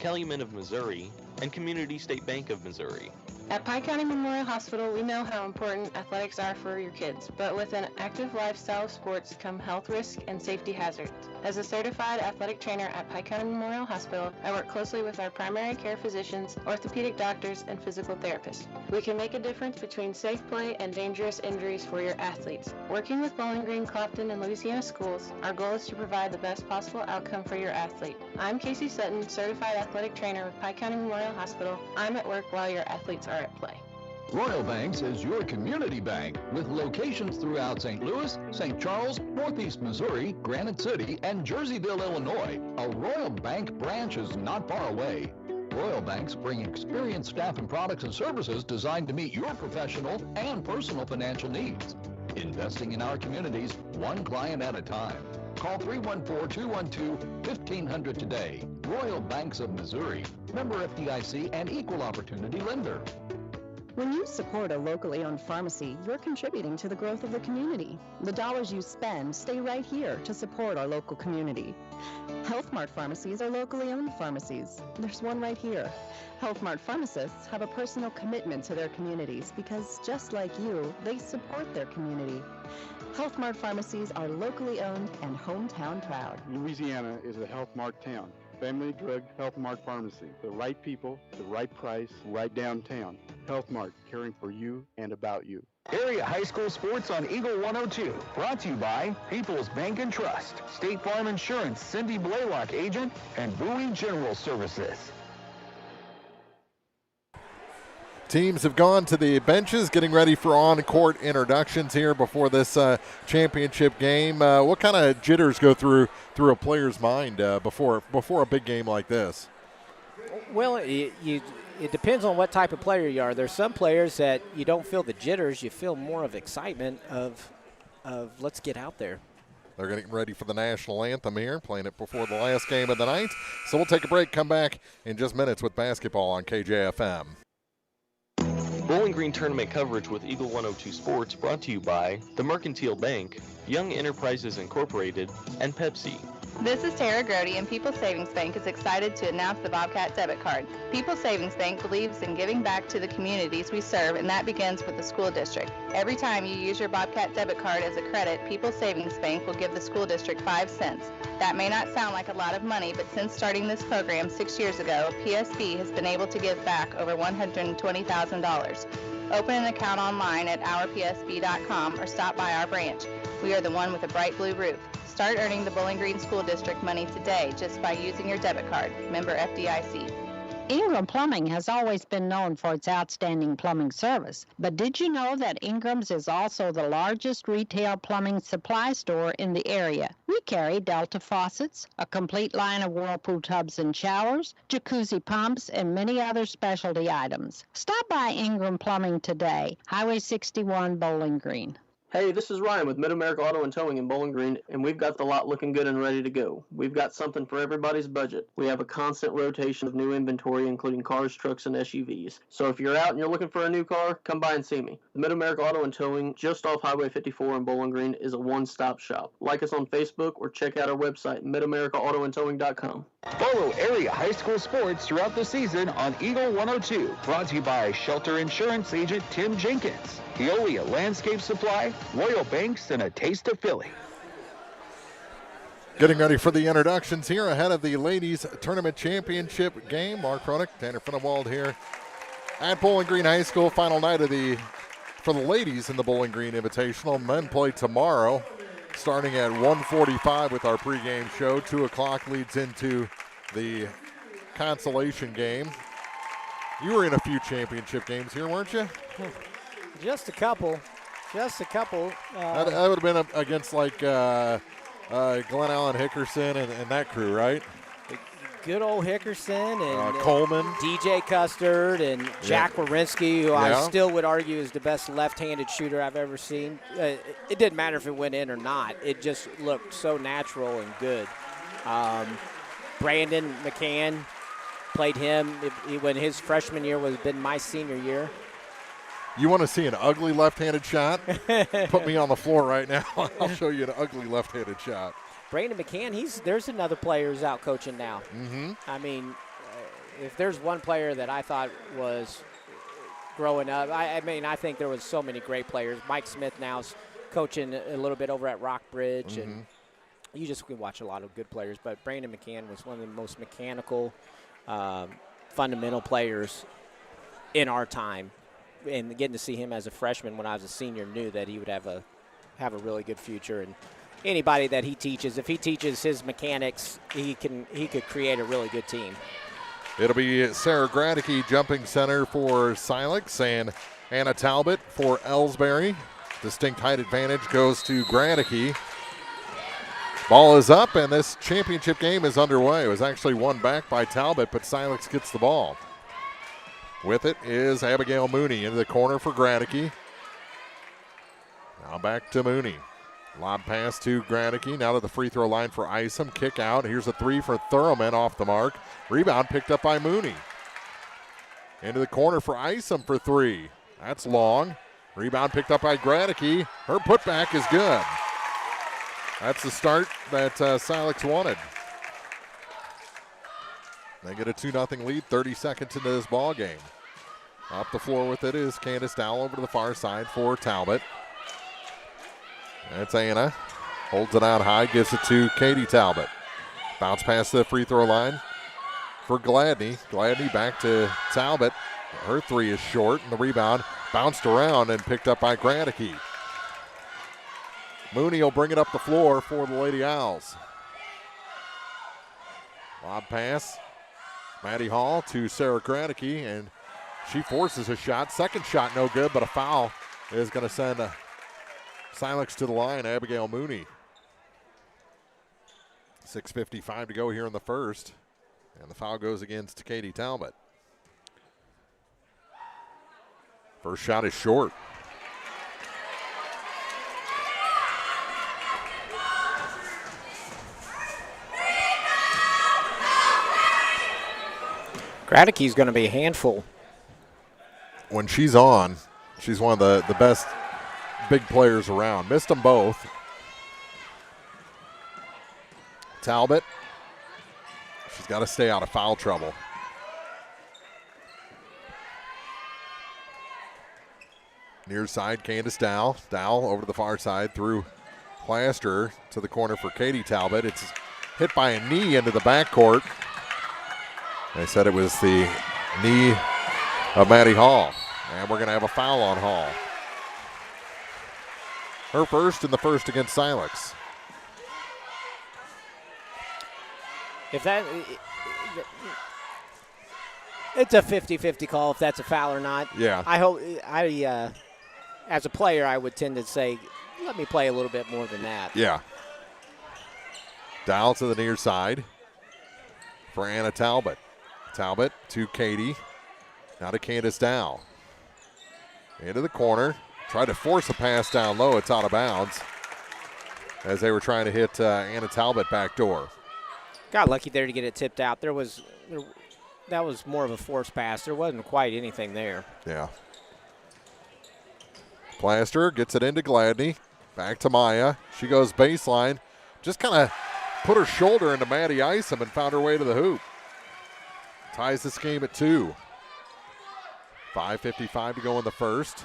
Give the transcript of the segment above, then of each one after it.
Calumet of Missouri, and Community State Bank of Missouri. At Pike County Memorial Hospital, we know how important athletics are for your kids, but with an active lifestyle of sports come health risks and safety hazards. As a certified athletic trainer at Pike County Memorial Hospital, I work closely with our primary care physicians, orthopedic doctors, and physical therapists. We can make a difference between safe play and dangerous injuries for your athletes. Working with Bowling Green, Clopton, and Louisiana schools, our goal is to provide the best possible outcome for your athlete. I'm Casey Sutton, certified athletic trainer with Pike County Memorial Hospital. I'm at work while your athletes are at play. Royal Banks is your community bank with locations throughout St. Louis, St. Charles, Northeast Missouri, Granite City, and Jerseyville, Illinois. A Royal Bank branch is not far away. Royal Banks bring experienced staff and products and services designed to meet your professional and personal financial needs. Investing in our communities, one client at a time. Call 314-212-1500 today. Royal Banks of Missouri, member FDIC and equal opportunity lender. When you support a locally owned pharmacy, you're contributing to the growth of the community. The dollars you spend stay right here to support our local community. Health Mart pharmacies are locally owned pharmacies. There's one right here. Health Mart pharmacists have a personal commitment to their communities because, just like you, they support their community. Health Mart pharmacies are locally owned and hometown proud. Louisiana is a Health Mart town. Family Drug Health Mart Pharmacy. The right people, the right price, right downtown. Health Mart, caring for you and about you. Area high school sports on Eagle 102. Brought to you by People's Bank and Trust, State Farm Insurance, Cindy Blaylock agent, and Bowie General Services. Teams have gone to the benches, getting ready for on-court introductions here before this championship game. What kind of jitters go through a player's mind before a big game like this? Well, it depends on what type of player you are. There's some players that you don't feel the jitters. You feel more of excitement of let's get out there. They're getting ready for the national anthem here, playing it before the last game of the night. So we'll take a break, come back in just minutes with basketball on KJFM. Bowling Green tournament coverage with Eagle 102 Sports brought to you by the Mercantile Bank, Young Enterprises Incorporated, and Pepsi. This is Tara Grody, and People's Savings Bank is excited to announce the Bobcat debit card. People's Savings Bank believes in giving back to the communities we serve, and that begins with the school district. Every time you use your Bobcat debit card as a credit, People's Savings Bank will give the school district 5 cents. That may not sound like a lot of money, but since starting this program 6 years ago, PSB has been able to give back over $120,000. Open an account online at ourpsb.com or stop by our branch. We are the one with a bright blue roof. Start earning the Bowling Green School District money today just by using your debit card. Member FDIC. Ingram Plumbing has always been known for its outstanding plumbing service. But did you know that Ingram's is also the largest retail plumbing supply store in the area? We carry Delta faucets, a complete line of Whirlpool tubs and showers, jacuzzi pumps, and many other specialty items. Stop by Ingram Plumbing today, Highway 61, Bowling Green. Hey, this is Ryan with Mid-America Auto and Towing in Bowling Green, and we've got the lot looking good and ready to go. We've got something for everybody's budget. We have a constant rotation of new inventory, including cars, trucks, and SUVs. So if you're out and you're looking for a new car, come by and see me. The Mid-America Auto and Towing, just off Highway 54 in Bowling Green, is a one-stop shop. Like us on Facebook or check out our website, midamericaautoandtowing.com. Follow area high school sports throughout the season on Eagle 102. Brought to you by Shelter Insurance agent Tim Jenkins, Veolia Landscape Supply, Royal Banks, and a taste of Philly. Getting ready for the introductions here ahead of the ladies tournament championship game. Mark Cronick, Tanner Finnewald here at Bowling Green High School. Final night for the ladies in the Bowling Green Invitational. Men play tomorrow, starting at 1:45 with our pregame show. 2 o'clock leads into the consolation game. You were in a few championship games here, weren't you? Just a couple. That would have been against like Glenn Allen Hickerson and that crew, right? Good old Hickerson and Coleman, DJ Custard, and Jack Wawrinski, who I still would argue is the best left-handed shooter I've ever seen. It didn't matter if it went in or not. It just looked so natural and good. Brandon McCann, played him when his freshman year was been my senior year. You want to see an ugly left-handed shot? Put me on the floor right now. I'll show you an ugly left-handed shot. Brandon McCann, there's another player who's out coaching now. Mm-hmm. I mean, if there's one player that I thought was growing up, I think there was so many great players. Mike Smith now's coaching a little bit over at Rockbridge, and you just can watch a lot of good players. But Brandon McCann was one of the most mechanical, fundamental players in our time. And getting to see him as a freshman when I was a senior, knew that he would have a really good future. And anybody that he teaches, if he teaches his mechanics, he could create a really good team. It'll be Sarah Gradicke jumping center for Silex and Anna Talbot for Elsberry. Distinct height advantage goes to Gradicke. Ball is up, and this championship game is underway. It was actually won back by Talbot, but Silex gets the ball. With it is Abigail Mooney into the corner for Gradicke. Now back to Mooney. Lob pass to Gradicke. Now to the free throw line for Isom. Kick out. Here's a three for Thurman off the mark. Rebound picked up by Mooney. Into the corner for Isom for three. That's long. Rebound picked up by Gradicke. Her putback is good. That's the start that Silex wanted. They get a 2-0 lead, 30 seconds into this ball game. Up the floor with it is Candace Dowell over to the far side for Talbot. That's Anna. Holds it out high, gives it to Katie Talbot. Bounce past the free throw line for Gladney. Gladney back to Talbot. Her three is short, and the rebound bounced around and picked up by Gradicke. Mooney will bring it up the floor for the Lady Owls. Lob pass. Maddie Hall to Sarah Gradicke, and she forces a shot. Second shot no good, but a foul is going to send Silex to the line. Abigail Mooney. 6:55 to go here in the first, and the foul goes against Katie Talbot. First shot is short. Gradicke's going to be a handful. When she's on, she's one of the best big players around. Missed them both. Talbot, she's got to stay out of foul trouble. Near side, Candace Dowell. Dowell over to the far side through Plaster to the corner for Katie Talbot. It's hit by a knee into the backcourt. They said it was the knee of Maddie Hall. And we're going to have a foul on Hall. Her first and the first against Silex. It's a 50-50 call if that's a foul or not. Yeah. As a player, I would tend to say, let me play a little bit more than that. Yeah. Dowell to the near side for Anna Talbot. Talbot to Katie. Now to Candace Dowell. Into the corner. Tried to force a pass down low. It's out of bounds as they were trying to hit Anna Talbot back door. Got lucky there to get it tipped out. That was more of a forced pass. There wasn't quite anything there. Yeah. Plaster gets it into Gladney. Back to Maya. She goes baseline. Just kind of put her shoulder into Maddie Isom and found her way to the hoop. Ties this game at 2. 5:55 to go in the first.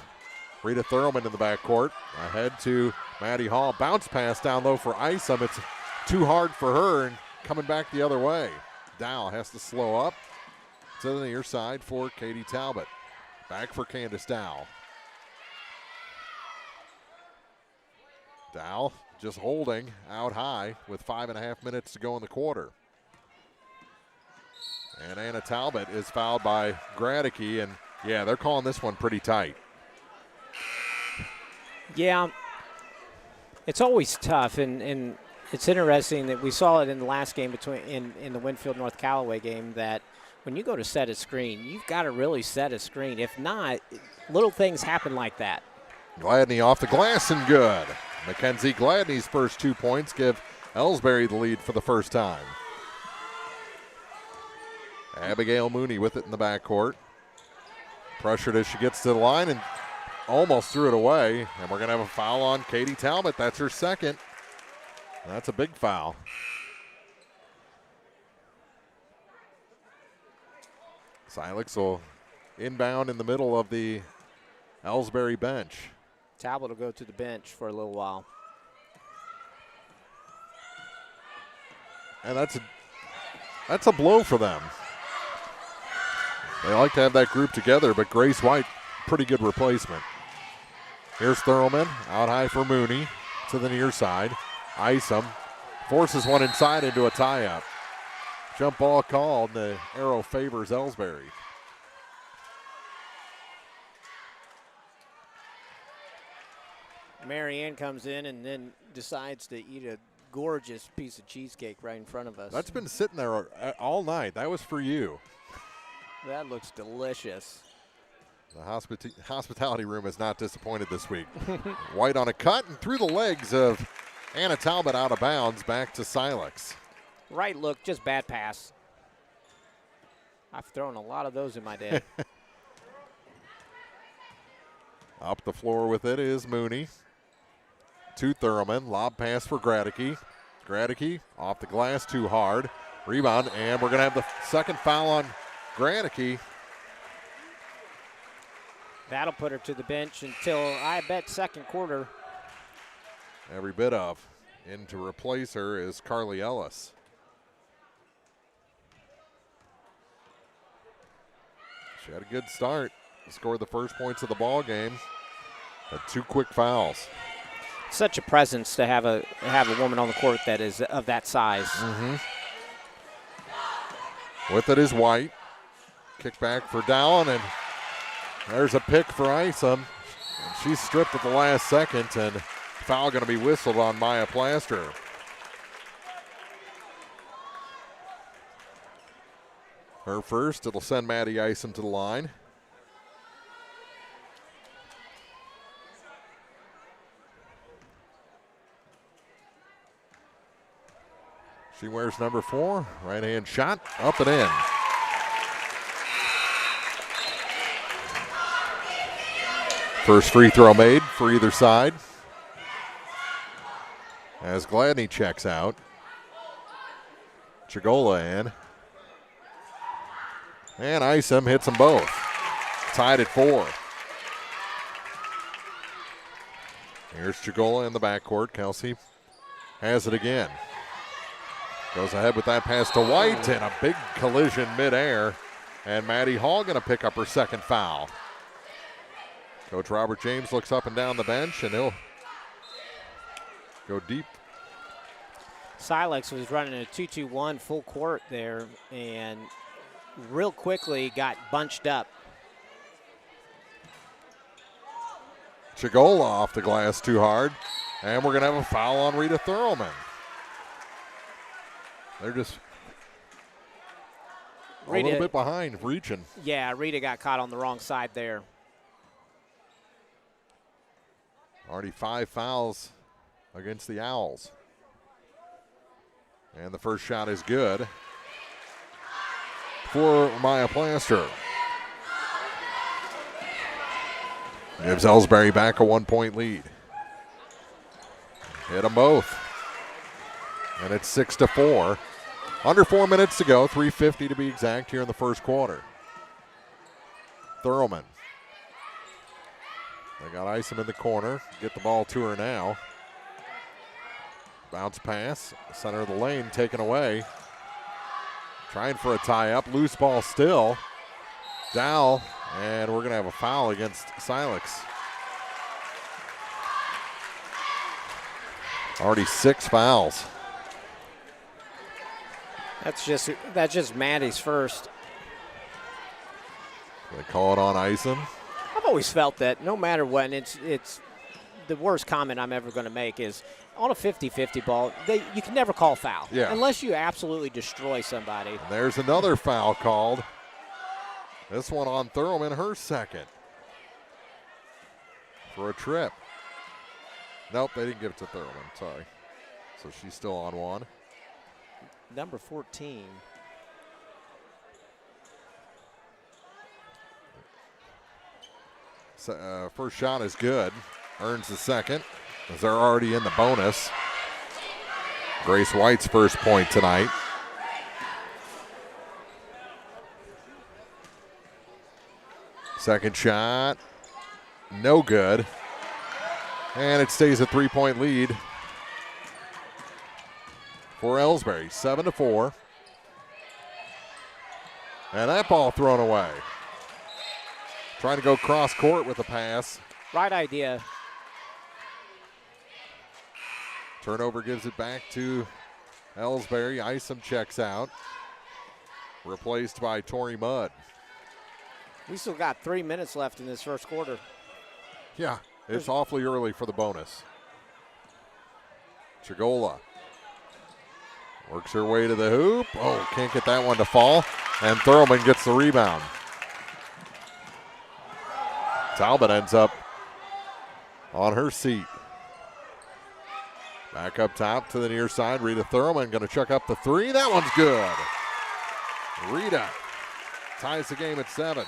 Rita Thurman in the backcourt. Ahead to Maddie Hall. Bounce pass down low for Isom. It's too hard for her and coming back the other way. Dowell has to slow up to the near side for Katie Talbot. Back for Candace Dowell. Dowell just holding out high with 5.5 minutes to go in the quarter. And Anna Talbot is fouled by Gradicke, and yeah, they're calling this one pretty tight. Yeah, it's always tough, and it's interesting that we saw it in the last game in the Winfield North Callaway game, that when you go to set a screen, you've got to really set a screen. If not, little things happen like that. Gladney off the glass and good. Mackenzie Gladney's first 2 points give Elsberry the lead for the first time. Abigail Mooney with it in the backcourt. Pressured as she gets to the line and almost threw it away. And we're going to have a foul on Katie Talbot. That's her second. That's a big foul. Silex will inbound in the middle of the Elsberry bench. Talbot will go to the bench for a little while. And that's a blow for them. They like to have that group together, but Grace White, pretty good replacement. Here's Thurlman, out high for Mooney, to the near side. Isom forces one inside into a tie-up. Jump ball called, and the arrow favors Elsberry. Marianne comes in and then decides to eat a gorgeous piece of cheesecake right in front of us. That's been sitting there all night. That was for you. That looks delicious. The hospitality room is not disappointed this week. White on a cut and through the legs of Anna Talbot out of bounds, back to Silex. Right look, just bad pass. I've thrown a lot of those in my day. Up the floor with it is Mooney. To Thurman, lob pass for Gradicke. Gradicke off the glass too hard. Rebound, and we're going to have the second foul on Gradicke. That'll put her to the bench until, I bet, second quarter. Every bit of. In to replace her is Carly Ellis. She had a good start. Scored the first points of the ball game. Had 2 quick fouls. Such a presence to have a woman on the court that is of that size. Mm-hmm. With it is White. Kick back for Dallin, and there's a pick for Isom. She's stripped at the last second, and foul going to be whistled on Maya Plaster. Her first. It'll send Maddie Isom to the line. She wears number 4. Right-hand shot, up and in. First free throw made for either side. As Gladney checks out. Chigola in. And Isom hits them both. Tied at 4. Here's Chigola in the backcourt. Kelsey has it again. Goes ahead with that pass to White, and a big collision midair. And Maddie Hall going to pick up her second foul. Coach Robert James looks up and down the bench, and he'll go deep. Silex was running a 2-2-1 full court there, and real quickly got bunched up. Chigola off the glass too hard, and we're going to have a foul on Rita Thurlman. They're just a little bit behind, reaching. Yeah, Rita got caught on the wrong side there. Already 5 fouls against the Owls. And the first shot is good for Maya Plaster. Gives Elsberry back a 1-point lead. Hit them both. And it's 6-4. Under 4 minutes to go, 3:50 to be exact here in the first quarter. Thurlman. They got Isom in the corner. Get the ball to her now. Bounce pass, center of the lane taken away. Trying for a tie-up, loose ball still. Dow, and we're going to have a foul against Silex. Already 6 fouls. That's just Maddie's first. They call it on Isom. I've always felt that no matter what, it's the worst comment I'm ever going to make is on a 50-50 ball, you can never call foul. Yeah. Unless you absolutely destroy somebody. And there's another foul called. This one on Thurlman, her second. For a trip. Nope, they didn't give it to Thurlman, sorry. So she's still on one. Number 14. So, first shot is good. Earns the second, as they're already in the bonus. Grace White's first point tonight. Second shot, no good. And it stays a 3-point lead for Elsberry, 7-4. And that ball thrown away. Trying to go cross court with a pass. Right idea. Turnover gives it back to Elsberry. Isom checks out. Replaced by Tori Mudd. We still got 3 minutes left in this first quarter. Yeah, it's awfully early for the bonus. Chigola works her way to the hoop. Oh, can't get that one to fall. And Thurlman gets the rebound. Talbot ends up on her seat. Back up top to the near side. Rita Thurlman going to chuck up the three. That one's good. Rita ties the game at 7.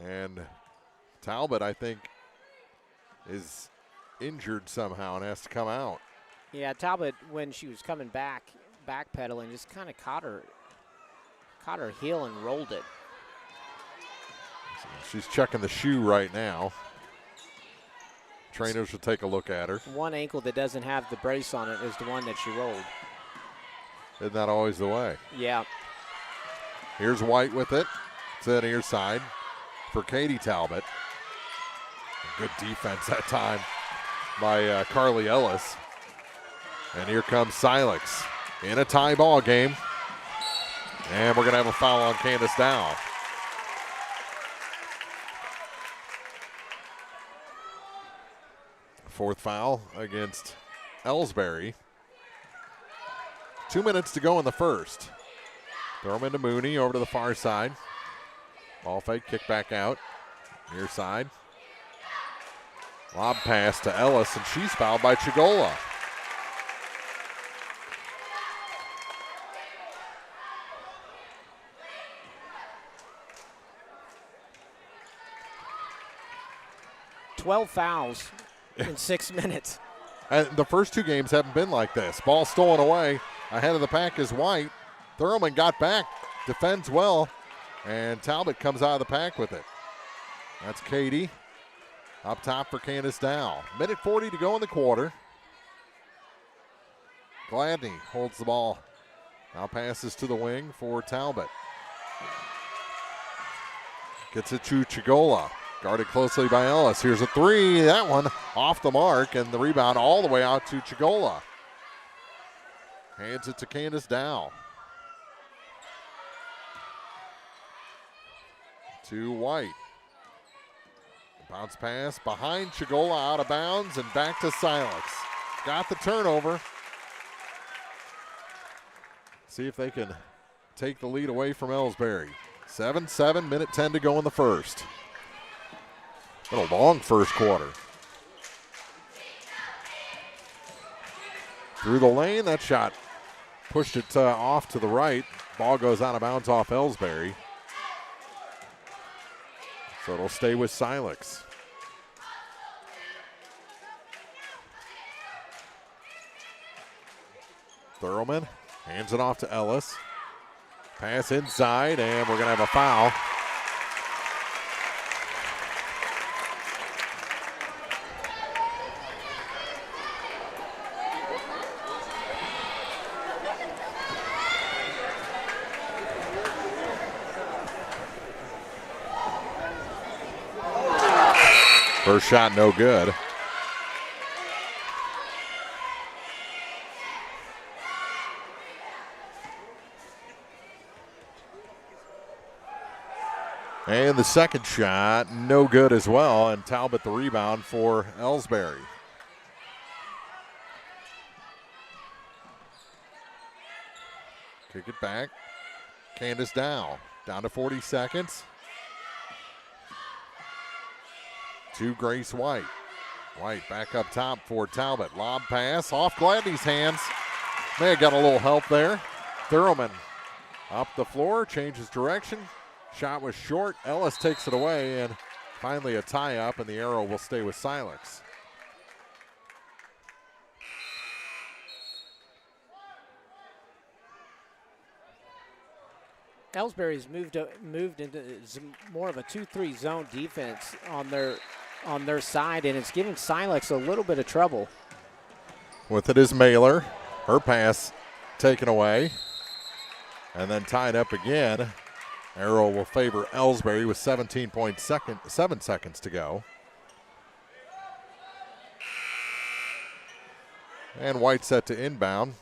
And Talbot, I think, is injured somehow and has to come out. Yeah, Talbot, when she was coming backpedaling, just kind of caught her heel and rolled it. She's checking the shoe right now. Trainers will take a look at her. One ankle that doesn't have the brace on it is the one that she rolled. Isn't that always the way? Yeah. Here's White with it. To the near side for Katie Talbot. Good defense that time by Carly Ellis. And here comes Silex in a tie ball game. And we're going to have a foul on Candace Dow. Fourth foul against Elsberry. 2 minutes to go in the first. Throw him into Mooney over to the far side. Ball fake, kick back out. Near side. Lob pass to Ellis, and she's fouled by Chigola. $12 fouls in 6 minutes. And the first 2 games haven't been like this. Ball stolen away. Ahead of the pack is White. Thurlman got back, defends well, and Talbot comes out of the pack with it. That's Katie. Up top for Candace Dow. Minute 40 to go in the quarter. Gladney holds the ball. Now passes to the wing for Talbot. Gets it to Chigola. Guarded closely by Ellis. Here's a three. That one off the mark, and the rebound all the way out to Chigola. Hands it to Candace Dow. To White. Bounce pass behind Chigola, out of bounds, and back to Silex. Got the turnover. See if they can take the lead away from Elsberry. 7-7, minute 10 to go in the first. Been a long first quarter. Through the lane, that shot pushed it off to the right. Ball goes out of bounds off Elsberry. So it'll stay with Silex. Thurlman hands it off to Ellis. Pass inside, and we're going to have a foul. First shot, no good. And the second shot, no good as well, and Talbot the rebound for Elsberry. Kick it back. Candace Dow, down to 40 seconds. To Grace White. White back up top for Talbot. Lob pass off Gladney's hands. May have got a little help there. Thurlman up the floor, changes direction. Shot was short. Ellis takes it away, and finally a tie up, and the arrow will stay with Silex. Elsberry's moved into more of a 2-3 zone defense on their side, and it's giving Silex a little bit of trouble. With it is Mailer. Her pass taken away. And then tied up again. Arrow will favor Elsberry with 17.7 seconds to go. And White set to inbound.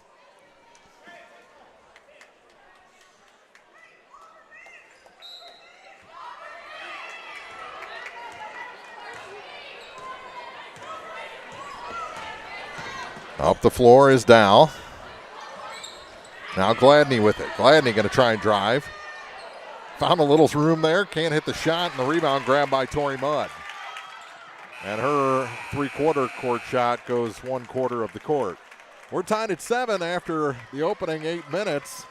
Up the floor is Dow. Now Gladney with it. Gladney going to try and drive. Found a little room there. Can't hit the shot, and the rebound grabbed by Tori Mudd. And her three-quarter court shot goes 1/4 of the court. We're tied at 7 after the opening 8 minutes.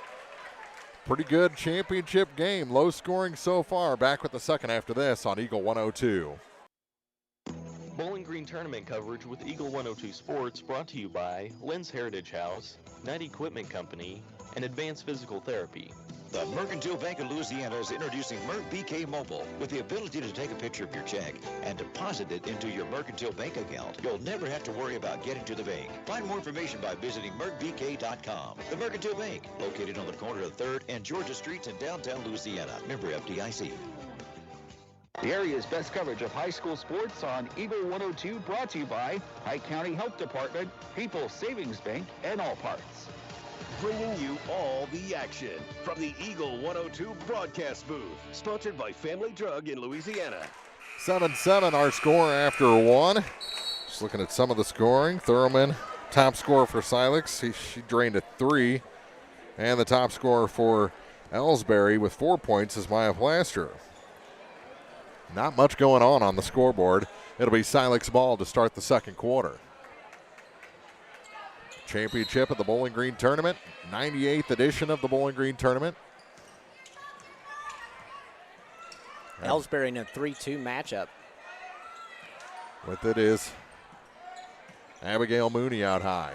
Pretty good championship game. Low scoring so far. Back with the second after this on Eagle 102. Bowling Green tournament coverage with Eagle 102 Sports brought to you by Lynn's Heritage House, Knight Equipment Company, and Advanced Physical Therapy. The Mercantile Bank of Louisiana is introducing Merc BK Mobile with the ability to take a picture of your check and deposit it into your Mercantile Bank account. You'll never have to worry about getting to the bank. Find more information by visiting mercbk.com. The Mercantile Bank, located on the corner of 3rd and Georgia Streets in downtown Louisiana. Member FDIC. The area's best coverage of high school sports on Eagle 102, brought to you by Pike County Health Department, People's Savings Bank, and All Parts. Bringing you all the action from the Eagle 102 broadcast booth. Sponsored by Family Drug in Louisiana. 7-7 our score after 1. Just looking at some of the scoring. Thurman, top scorer for Silex. She drained a 3. And the top scorer for Elsberry with 4 points is Maya Plaster. Not much going on the scoreboard. It'll be Silex ball to start the second quarter. Championship of the Bowling Green Tournament, 98th edition of the Bowling Green Tournament. Elsberry in a 3-2 matchup. With it is Abigail Mooney out high.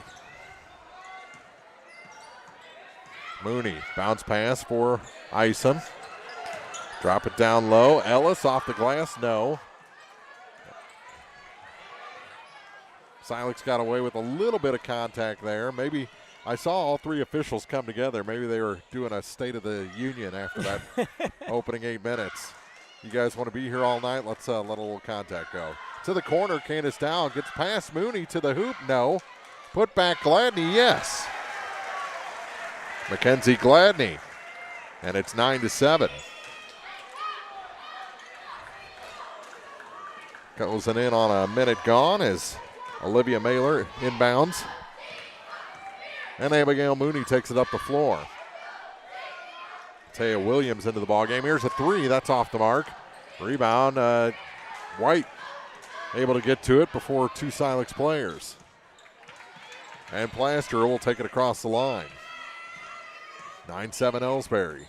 Mooney, bounce pass for Isom. Drop it down low. Ellis off the glass, no. Silex got away with a little bit of contact there. Maybe I saw all 3 officials come together. Maybe they were doing a State of the Union after that opening 8 minutes. You guys want to be here all night? Let's let a little contact go. To the corner, Candace Dow gets past Mooney to the hoop. No. Put back Gladney, yes. Mackenzie Gladney. And it's 9-7. Closing in on a minute gone as Olivia Mailer inbounds. And Abigail Mooney takes it up the floor. Taya Williams into the ballgame. Here's a 3. That's off the mark. Rebound. White able to get to it before 2 Silex players. And Plaster will take it across the line. 9-7 Elsberry.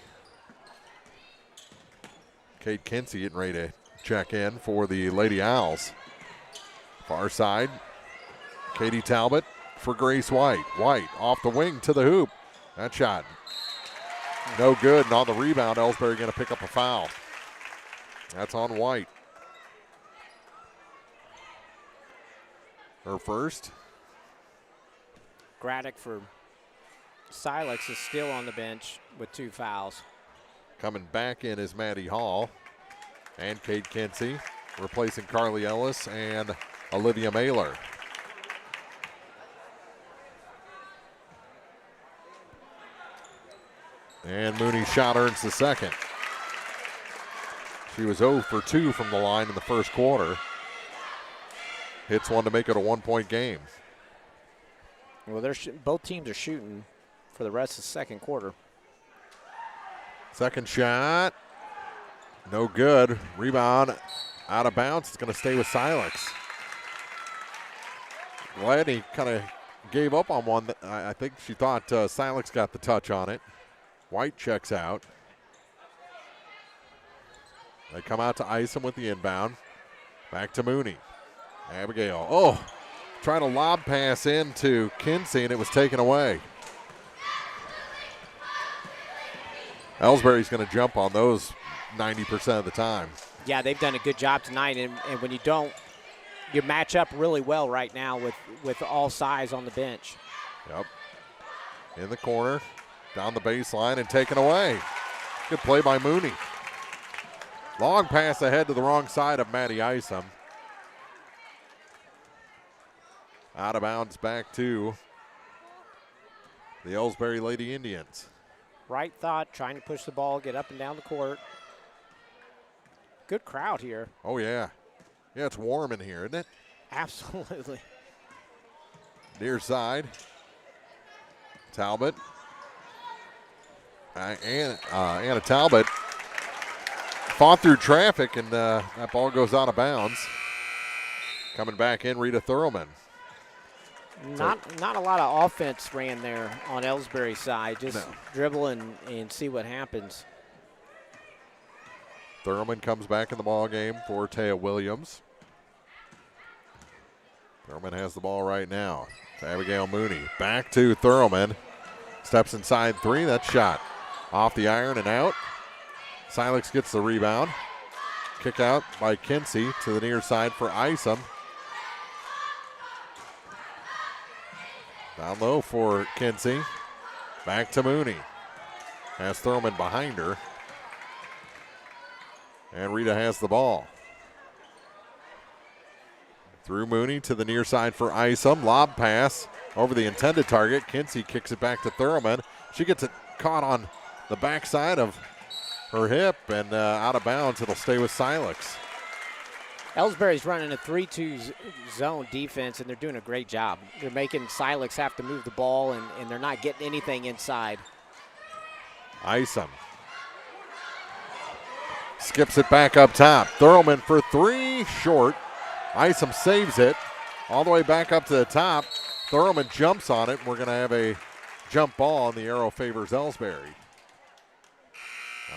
Kate Kinsey getting ready to check in for the Lady Owls. Far side. Katie Talbot for Grace White. White off the wing to the hoop. That shot no good, and on the rebound, Elsberry going to pick up a foul. That's on White. Her first. Graddick for Silex is still on the bench with 2 fouls. Coming back in is Maddie Hall and Kate Kinsey, replacing Carly Ellis and Olivia Mailer. And Mooney's shot earns the second. She was 0 for 2 from the line in the first quarter. Hits one to make it a 1-point game. Well, both teams are shooting for the rest of the second quarter. Second shot, no good. Rebound out of bounds. It's going to stay with Silex. Gladney kind of gave up on one. I think she thought Silex got the touch on it. White checks out. They come out to Isom with the inbound. Back to Mooney. Abigail. Oh, trying to lob pass into Kinsey, and it was taken away. Elsberry's going to jump on those 90% of the time. Yeah, they've done a good job tonight, and when you don't, you match up really well right now with all size on the bench. Yep. In the corner, down the baseline, and taken away. Good play by Mooney. Long pass ahead to the wrong side of Maddie Isom. Out of bounds back to the Elsberry Lady Indians. Right thought, trying to push the ball, get up and down the court. Good crowd here. Oh, yeah. Yeah, it's warm in here, isn't it? Absolutely. Near side. Talbot. Anna Talbot fought through traffic, and that ball goes out of bounds. Coming back in, Rita Thurlman. Not a lot of offense ran there on Elsberry's side. Just dribble and see what happens. Thurman comes back in the ball game for Taya Williams. Thurman has the ball right now. To Abigail Mooney. Back to Thurman. Steps inside three. That shot off the iron and out. Silex gets the rebound. Kick out by Kinsey to the near side for Isom. Down low for Kinsey. Back to Mooney. Has Thurman behind her. And Rita has the ball. Through Mooney to the near side for Isom. Lob pass over the intended target. Kinsey kicks it back to Thurman. She gets it caught on the backside of her hip and out of bounds. It'll stay with Silex. Elsberry's running a 3-2 zone defense, and they're doing a great job. They're making Silex have to move the ball, and they're not getting anything inside. Isom skips it back up top. Thurman for three, short. Isom saves it all the way back up to the top. Thurman jumps on it. We're going to have a jump ball, and the arrow favors Elsberry.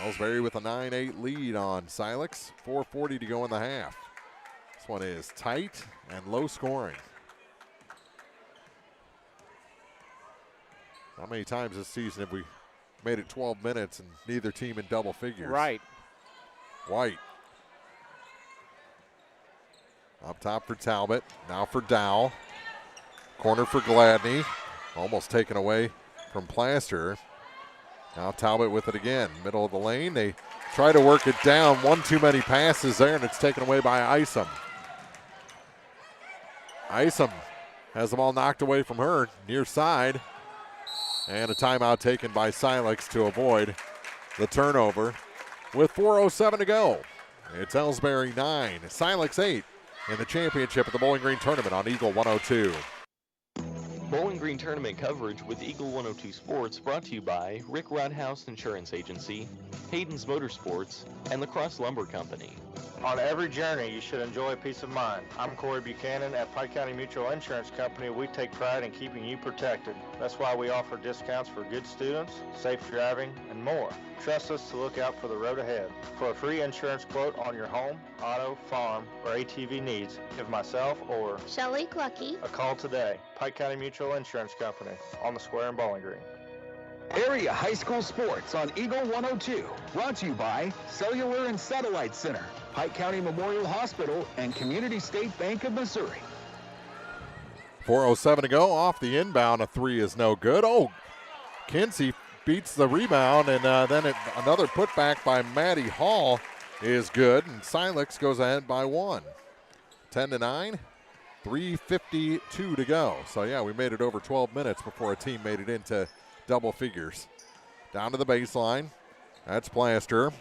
Elsberry with a 9-8 lead on Silex. 4:40 to go in the half. This one is tight and low scoring. How many times this season have we made it 12 minutes and neither team in double figures? Right. White. Up top for Talbot. Now for Dow. Corner for Gladney. Almost taken away from Plaster. Now Talbot with it again. Middle of the lane. They try to work it down. One too many passes there, and it's taken away by Isom. Isom has the ball knocked away from her. Near side. And a timeout taken by Silex to avoid the turnover. With 4:07 to go. It's Elsberry 9, Silex 8 in the championship at the Bowling Green Tournament on Eagle 102. Bowling Green Tournament coverage with Eagle 102 Sports brought to you by Rick Rodhouse Insurance Agency, Hayden's Motorsports, and La Crosse Lumber Company. On every journey, you should enjoy peace of mind. I'm Corey Buchanan at Pike County Mutual Insurance Company. We take pride in keeping you protected. That's why we offer discounts for good students, safe driving, and more. Trust us to look out for the road ahead. For a free insurance quote on your home, auto, farm, or ATV needs, give myself or Shelley Clucky a call today. Pike County Mutual Insurance Company on the square in Bowling Green. Area high school sports on Eagle 102. Brought to you by Cellular and Satellite Center, Pike County Memorial Hospital, and Community State Bank of Missouri. 4:07 to go. Off the inbound, a three is no good. Oh, Kinsey beats the rebound, and then another putback by Maddie Hall is good, and Silex goes ahead by one. 10-9, 3:52 to go. So, yeah, we made it over 12 minutes before a team made it into double figures. Down to the baseline. That's Plaster.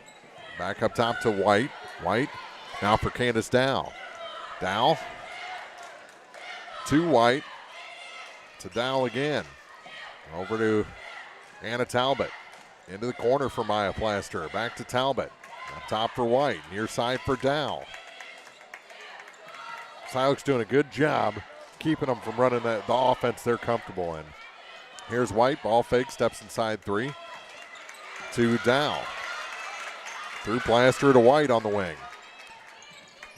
Back up top to White. White now for Candace Dow. Dow to White. To Dow again. Over to Anna Talbot. Into the corner for Maya Plaster. Back to Talbot. Up top for White. Near side for Dow. Silex doing a good job keeping them from running the offense they're comfortable in. Here's White, ball fake, steps inside three. To Dow. Through Plaster to White on the wing.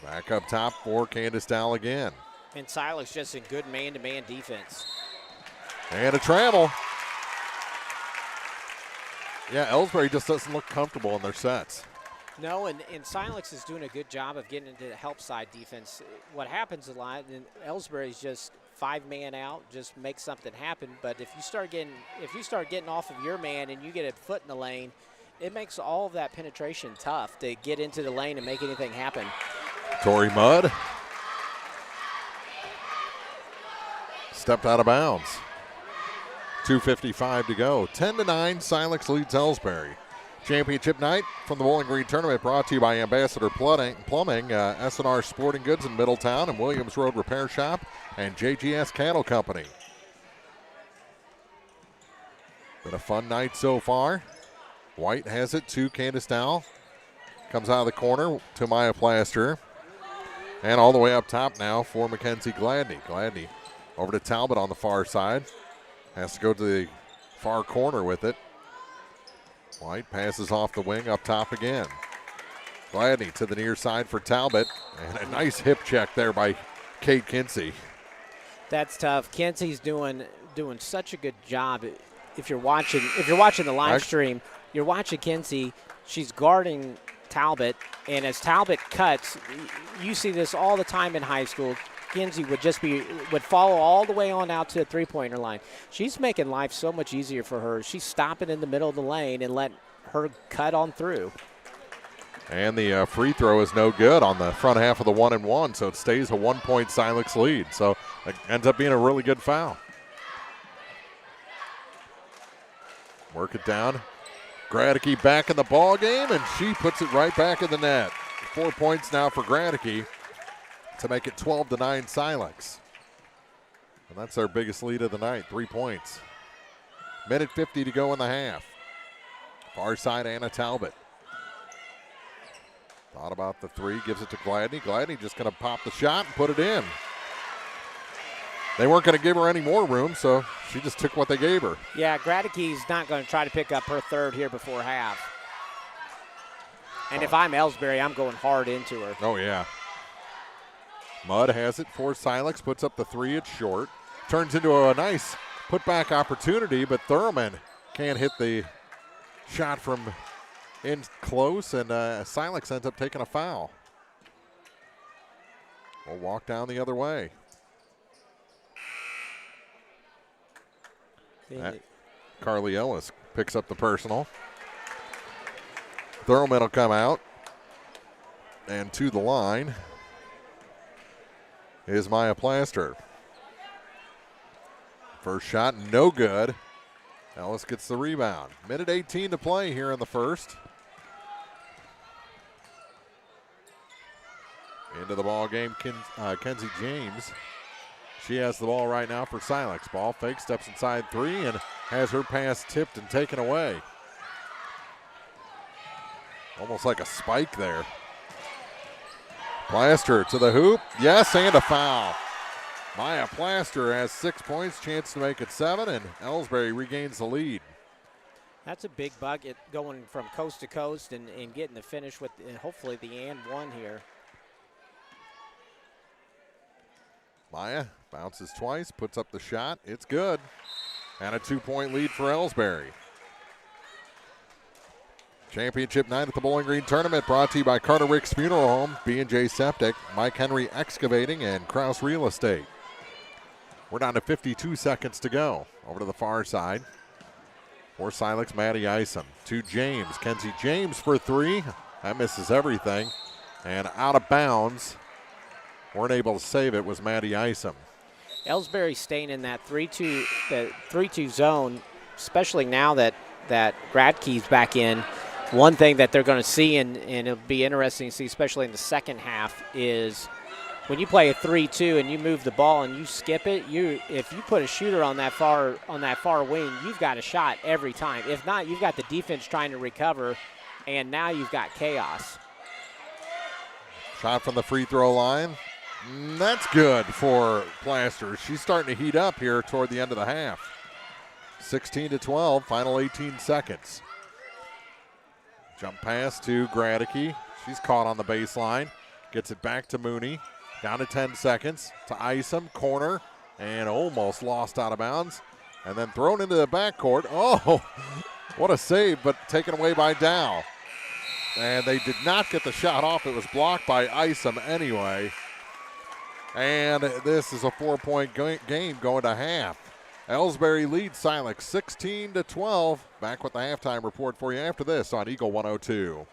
Back up top for Candace Dow again. And Silex just in good man-to-man defense. And a travel. Yeah, Elsberry just doesn't look comfortable in their sets. No, and Silex is doing a good job of getting into the help side defense. What happens a lot, and Elsberry's just 5-man out, just make something happen. But if you start getting off of your man and you get a foot in the lane, it makes all of that penetration tough to get into the lane and make anything happen. Tori Mudd stepped out of bounds. 2:55 to go. 10-9, Silex leads Elsberry. Championship night from the Bowling Green Tournament brought to you by Ambassador Plumbing, S&R Sporting Goods in Middletown, and Williams Road Repair Shop, and JGS Cattle Company. Been a fun night so far. White has it to Candace Dow. Comes out of the corner to Maya Plaster. And all the way up top now for Mackenzie Gladney. Gladney over to Talbot on the far side. Has to go to the far corner with it. White passes off the wing up top again. Gladney to the near side for Talbot. And a nice hip check there by Kate Kinsey. That's tough. Kinsey's doing such a good job. If you're watching the live stream, you're watching Kinsey. She's guarding Talbot, and as Talbot cuts, you see this all the time in high school. Kinsey would follow all the way on out to the three-pointer line. She's making life so much easier for her. She's stopping in the middle of the lane and let her cut on through. And the free throw is no good on the front half of the 1-and-1, so it stays a 1-point Silex lead. So it ends up being a really good foul. Work it down. Gradicke back in the ball game, and she puts it right back in the net. 4 points now for Gradicke to make it 12-9 Silex. And that's their biggest lead of the night, 3 points. Minute 50 to go in the half. Far side, Anna Talbot. Thought about the three, gives it to Gladney. Gladney just going to pop the shot and put it in. They weren't going to give her any more room, so she just took what they gave her. Yeah, Gradicke's not going to try to pick up her third here before half. And if I'm Elsberry, I'm going hard into her. Oh, yeah. Mudd has it for Silex, puts up the three, it's short. Turns into a nice putback opportunity, but Thurman can't hit the shot from in close, and Silex ends up taking a foul. We'll walk down the other way. Carly Ellis picks up the personal. Thurman will come out, and to the line is Maya Plaster. First shot, no good. Ellis gets the rebound. Minute 18 to play here in the first. Into the ball game, Kenzie James. She has the ball right now for Silex. Ball fake, steps inside three, and has her pass tipped and taken away. Almost like a spike there. Plaster to the hoop. Yes, and a foul. Maya Plaster has 6 points, chance to make it 7, and Elsberry regains the lead. That's a big bucket going from coast to coast and getting the finish with hopefully the and one here. Maya bounces twice, puts up the shot. It's good. And a 2-point lead for Elsberry. Championship night at the Bowling Green Tournament brought to you by Carter Ricks Funeral Home, B&J Septic, Mike Henry Excavating, and Kraus Real Estate. We're down to 52 seconds to go. Over to the far side for Silex, Maddie Isom. To James. Kenzie James for three. That misses everything. And out of bounds. Weren't able to save it, was Maddie Isom. Elsberry staying in that 3-2 zone, especially now that Gradke's back in. One thing that they're going to see, and it'll be interesting to see, especially in the second half, is when you play a 3-2 and you move the ball and you skip it, if you put a shooter on that far wing, you've got a shot every time. If not, you've got the defense trying to recover, and now you've got chaos. Shot from the free throw line. That's good for Plaster. She's starting to heat up here toward the end of the half. 16-12, final 18 seconds. Jump pass to Gradicke. She's caught on the baseline. Gets it back to Mooney. Down to 10 seconds to Isom. Corner. And almost lost out of bounds. And then thrown into the backcourt. Oh, What a save, but taken away by Dow. And they did not get the shot off. It was blocked by Isom anyway. And this is a 4-point game going to half. Elsberry leads Silex 16-12. Back with the halftime report for you after this on Eagle 102.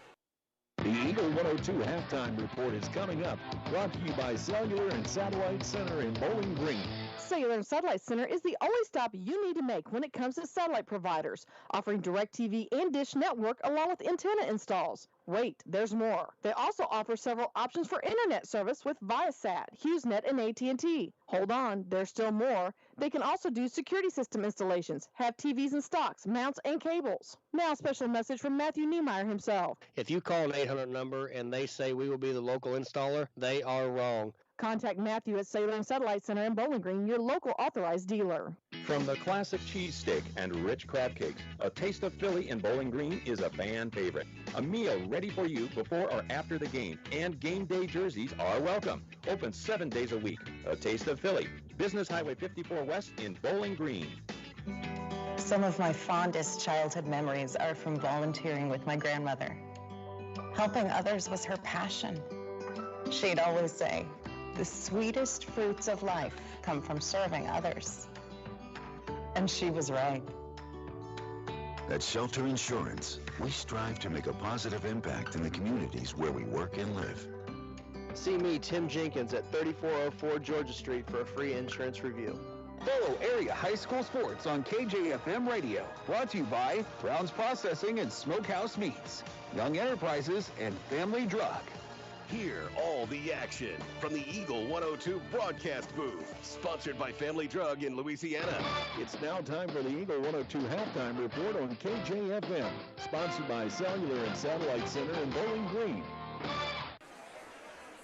The Eagle 102 halftime report is coming up, brought to you by Cellular and Satellite Center in Bowling Green. Cellular and Satellite Center is the only stop you need to make when it comes to satellite providers, offering DirecTV and Dish Network along with antenna installs. Wait, there's more. They also offer several options for internet service with Viasat, HughesNet, and AT&T. Hold on, there's still more. They can also do security system installations, have TVs in stocks, mounts, and cables. Now a special message from Matthew Niemeyer himself. If you call an 800 number and they say we will be the local installer, they are wrong. Contact Matthew at Cellular and Satellite Center in Bowling Green, your local authorized dealer. From the classic cheesesteak and rich crab cakes, a Taste of Philly in Bowling Green is a fan favorite. A meal ready for you before or after the game, and game day jerseys are welcome. Open 7 days a week. A Taste of Philly, Business Highway 54 West in Bowling Green. Some of my fondest childhood memories are from volunteering with my grandmother. Helping others was her passion. She'd always say, "The sweetest fruits of life come from serving others." And she was right. At Shelter Insurance, we strive to make a positive impact in the communities where we work and live. See me, Tim Jenkins, at 3404 Georgia Street for a free insurance review. Follow area high school sports on KJFM Radio. Brought to you by Brown's Processing and Smokehouse Meats, Young Enterprises, and Family Drug. Hear all the action from the Eagle 102 broadcast booth, sponsored by Family Drug in Louisiana. It's now time for the Eagle 102 halftime report on KJFM, sponsored by Cellular and Satellite Center in Bowling Green.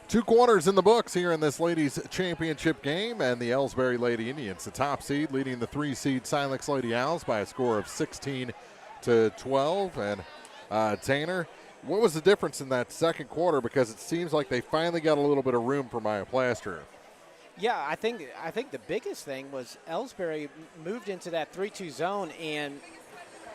2 quarters in the books here in this ladies championship game, and the Elsberry Lady Indians, the top seed, leading the 3 seed Silex Lady Owls by a score of 16-12. And Tanner, what was the difference in that second quarter? Because it seems like they finally got a little bit of room for Maya Plaster. Yeah, I think the biggest thing was Elsberry moved into that 3-2 zone, and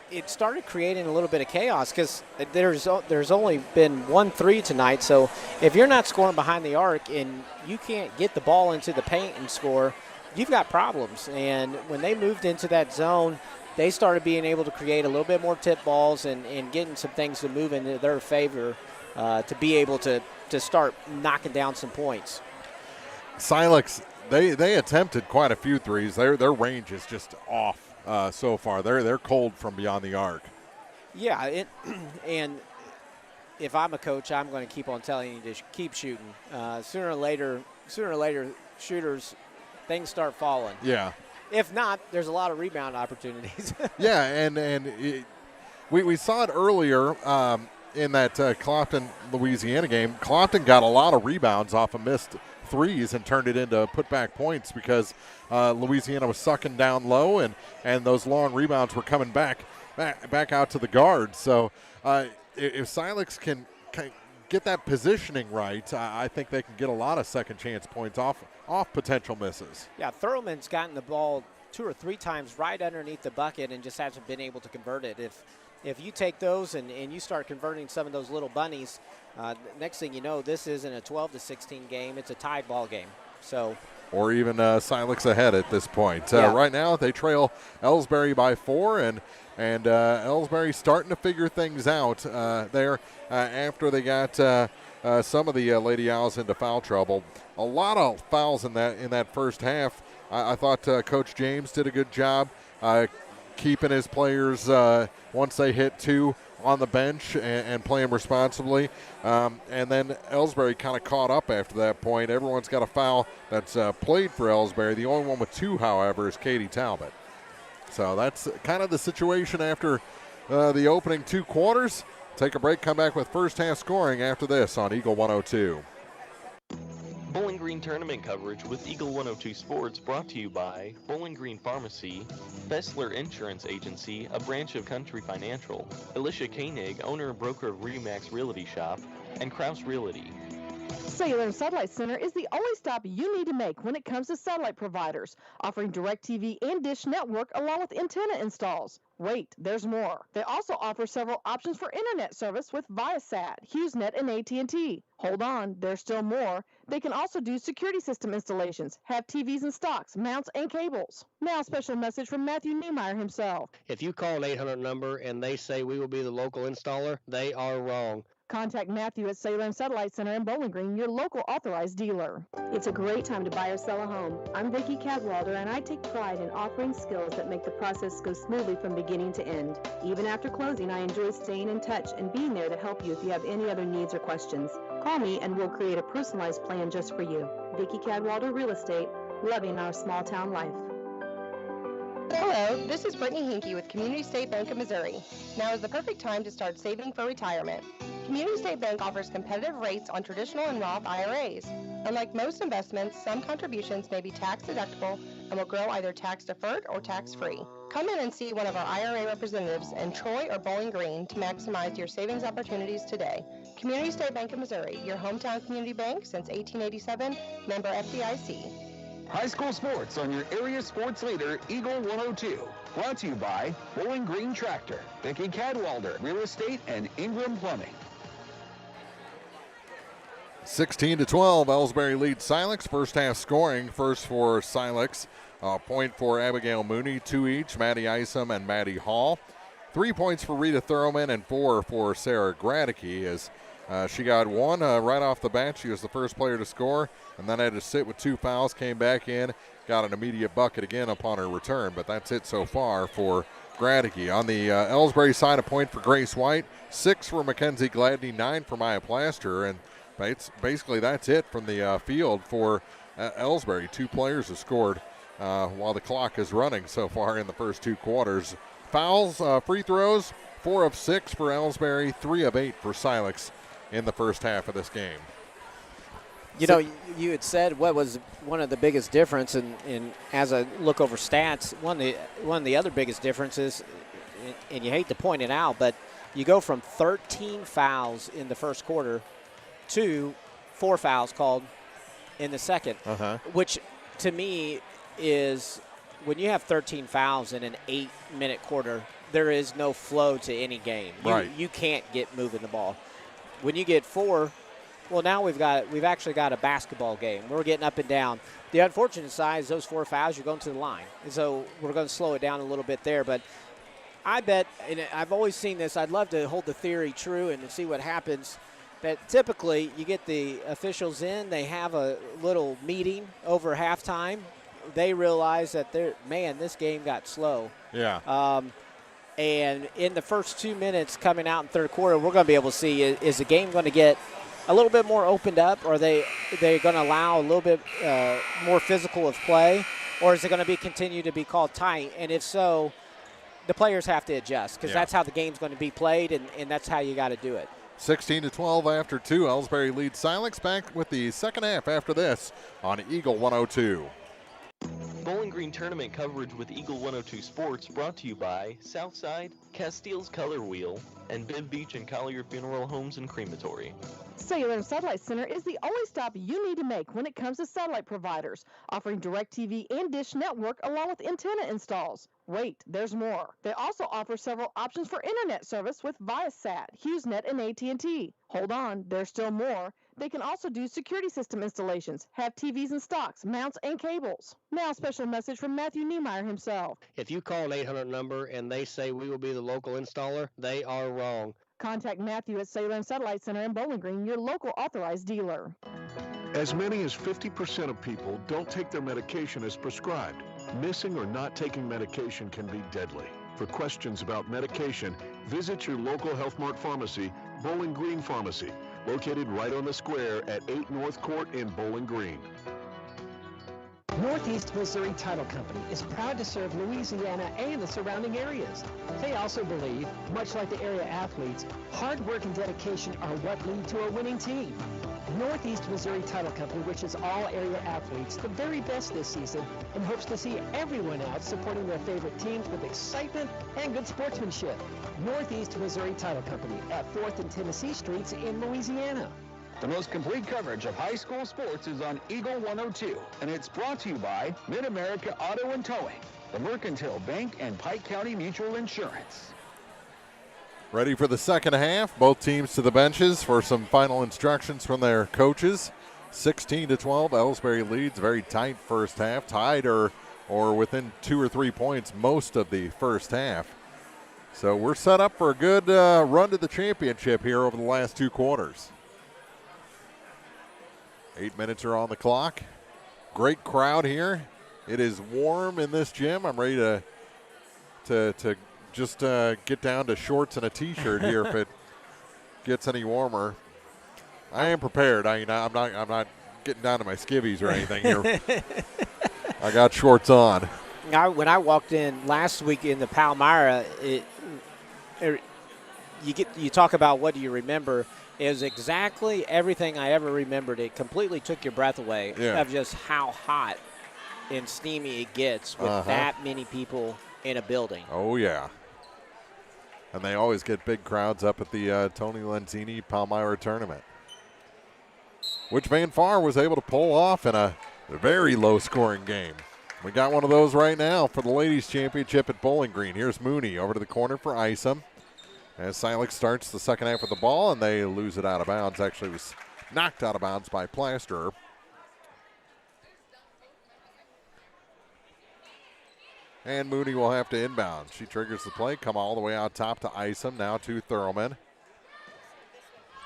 it started creating a little bit of chaos because there's only been 1 3 tonight. So if you're not scoring behind the arc and you can't get the ball into the paint and score, you've got problems. And when they moved into that zone, they started being able to create a little bit more tip balls and getting some things to move in their favor to be able to start knocking down some points. Silex, they attempted quite a few threes. Their range is just off so far. They're cold from beyond the arc. Yeah, and if I'm a coach, I'm going to keep on telling you to keep shooting. Sooner or later, shooters, things start falling. Yeah. If not, there's a lot of rebound opportunities. Yeah, and we saw it earlier in that Clopton, Louisiana game. Clopton got a lot of rebounds off of missed threes and turned it into putback points because Louisiana was sucking down low, and those long rebounds were coming back out to the guards. So if Silex can get that positioning right, I think they can get a lot of second chance points off potential misses. Yeah, Thurman's gotten the ball 2 or 3 times right underneath the bucket and just hasn't been able to convert it. If you take those and you start converting some of those little bunnies, next thing you know, this isn't a 12-16 game. It's a tied ball game. So, or even Silex ahead at this point. Yeah. Right now, they trail Elsberry by 4, and Elsberry starting to figure things out there after they got some of the Lady Owls into foul trouble. A lot of fouls in that first half. I thought Coach James did a good job keeping his players once they hit 2 on the bench and playing responsibly. And then Elsberry kind of caught up after that point. Everyone's got a foul that's played for Elsberry. The only one with 2, however, is Katie Talbot. So that's kind of the situation after the opening 2 quarters. Take a break, come back with first half scoring after this on Eagle 102. Bowling Green tournament coverage with Eagle 102 Sports brought to you by Bowling Green Pharmacy, Bessler Insurance Agency, a branch of Country Financial, Alicia Koenig, owner and broker of Remax Realty Shop, and Kraus Realty. Cellular Satellite Center is the only stop you need to make when it comes to satellite providers, offering DirecTV and Dish Network along with antenna installs. Wait, there's more. They also offer several options for internet service with Viasat, HughesNet, and AT&T. Hold on, there's still more. They can also do security system installations, have TVs in stocks, mounts, and cables. Now a special message from Matthew Niemeyer himself. If you call an 800 number and they say we will be the local installer, they are wrong. Contact Matthew at Salem Satellite Center in Bowling Green, your local authorized dealer. It's a great time to buy or sell a home. I'm Vicki Cadwalder, and I take pride in offering skills that make the process go smoothly from beginning to end. Even after closing, I enjoy staying in touch and being there to help you if you have any other needs or questions. Call me and we'll create a personalized plan just for you. Vicki Cadwalder Real Estate, loving our small town life. Hello, this is Brittany Hinkey with Community State Bank of Missouri. Now is the perfect time to start saving for retirement. Community State Bank offers competitive rates on traditional and Roth IRAs. Unlike most investments, some contributions may be tax deductible and will grow either tax deferred or tax free. Come in and see one of our IRA representatives in Troy or Bowling Green to maximize your savings opportunities today. Community State Bank of Missouri, your hometown community bank since 1887, member FDIC. High school sports on your area sports leader, Eagle 102. Brought to you by Bowling Green Tractor, Vicki Cadwalder Real Estate, and Ingram Plumbing. 16-12, Elsberry leads Silex. First half scoring, first for Silex. Point for Abigail Mooney, 2 each, Maddie Isom and Maddie Hall. 3 points for Rita Thurman and 4 for Sarah Gradicke as she got 1 right off the bat. She was the first player to score and then had to sit with 2 fouls, came back in, got an immediate bucket again upon her return, but that's it so far for Gradicke. On the Elsberry side, a point for Grace White, 6 for Mackenzie Gladney, 9 for Maya Plaster, and basically that's it from the field for Elsberry. 2 players have scored while the clock is running so far in the first 2 quarters. Fouls, free throws, 4 of 6 for Elsberry, 3 of 8 for Silex in the first half of this game. You know, you had said what was one of the biggest difference, and as I look over stats, one of the other biggest differences, and you hate to point it out, but you go from 13 fouls in the first quarter to 4 fouls called in the second, which to me is when you have 13 fouls in an 8-minute quarter, there is no flow to any game. You can't get moving the ball. When you get 4, well, now we've actually got a basketball game. We're getting up and down. The unfortunate side is those 4 fouls, you're going to the line. And so we're going to slow it down a little bit there. But I bet, and I've always seen this, I'd love to hold the theory true and see what happens, that typically you get the officials in, they have a little meeting over halftime. They realize that this game got slow. Yeah. And in the first 2 minutes coming out in third quarter, we're going to be able to see, is the game going to get a little bit more opened up? Or are they going to allow a little bit more physical of play? Or is it going to continue to be called tight? And if so, the players have to adjust because that's how the game's going to be played, and that's how you got to do it. 16-12 after 2. Elsberry leads Silex. Back with the second half after this on Eagle 102. Bowling Green tournament coverage with Eagle 102 Sports brought to you by Southside, Castile's Color Wheel, and Bibb Beach and Collier Funeral Homes and Crematory. Cellular Satellite Center is the only stop you need to make when it comes to satellite providers, offering DirecTV and Dish Network along with antenna installs. Wait, there's more. They also offer several options for internet service with Viasat, HughesNet, and AT&T. Hold on, there's still more. They can also do security system installations, have TVs in stocks, mounts, and cables. Now a special message from Matthew Niemeyer himself. If you call an 800 number and they say we will be the local installer, they are wrong. Contact Matthew at Salem Satellite Center in Bowling Green, your local authorized dealer. As many as 50% of people don't take their medication as prescribed. Missing or not taking medication can be deadly. For questions about medication, visit your local Health Mart pharmacy, Bowling Green Pharmacy, located right on the square at 8 North Court in Bowling Green. Northeast Missouri Title Company is proud to serve Louisiana and the surrounding areas. They also believe, much like the area athletes, hard work and dedication are what lead to a winning team. Northeast Missouri Title Company wishes all area athletes the very best this season and hopes to see everyone out supporting their favorite teams with excitement and good sportsmanship. Northeast Missouri Title Company at 4th and Tennessee Streets in Louisiana. The most complete coverage of high school sports is on Eagle 102, and it's brought to you by Mid-America Auto and Towing, the Mercantile Bank, and Pike County Mutual Insurance. Ready for the second half. Both teams to the benches for some final instructions from their coaches. 16-12, Elsberry leads. Very tight first half. Tied or within 2 or 3 points most of the first half. So we're set up for a good run to the championship here over the last 2 quarters. 8 minutes are on the clock. Great crowd here. It is warm in this gym. I'm ready to just get down to shorts and a T-shirt here if it gets any warmer. I am prepared. I'm not getting down to my skivvies or anything here. I got shorts on. When I walked in last week in the Palmyra, you talk about what do you remember. It was exactly everything I ever remembered. It completely took your breath away of just how hot and steamy it gets with that many people in a building. Oh, yeah. And they always get big crowds up at the Tony Lenzini Palmyra tournament, which Van Far was able to pull off in a very low-scoring game. We got one of those right now for the ladies' championship at Bowling Green. Here's Mooney over to the corner for Isom. As Silex starts the second half with the ball, and they lose it out of bounds. Actually, was knocked out of bounds by Plasterer. And Mooney will have to inbound. She triggers the play, come all the way out top to Isom, now to Thurlman.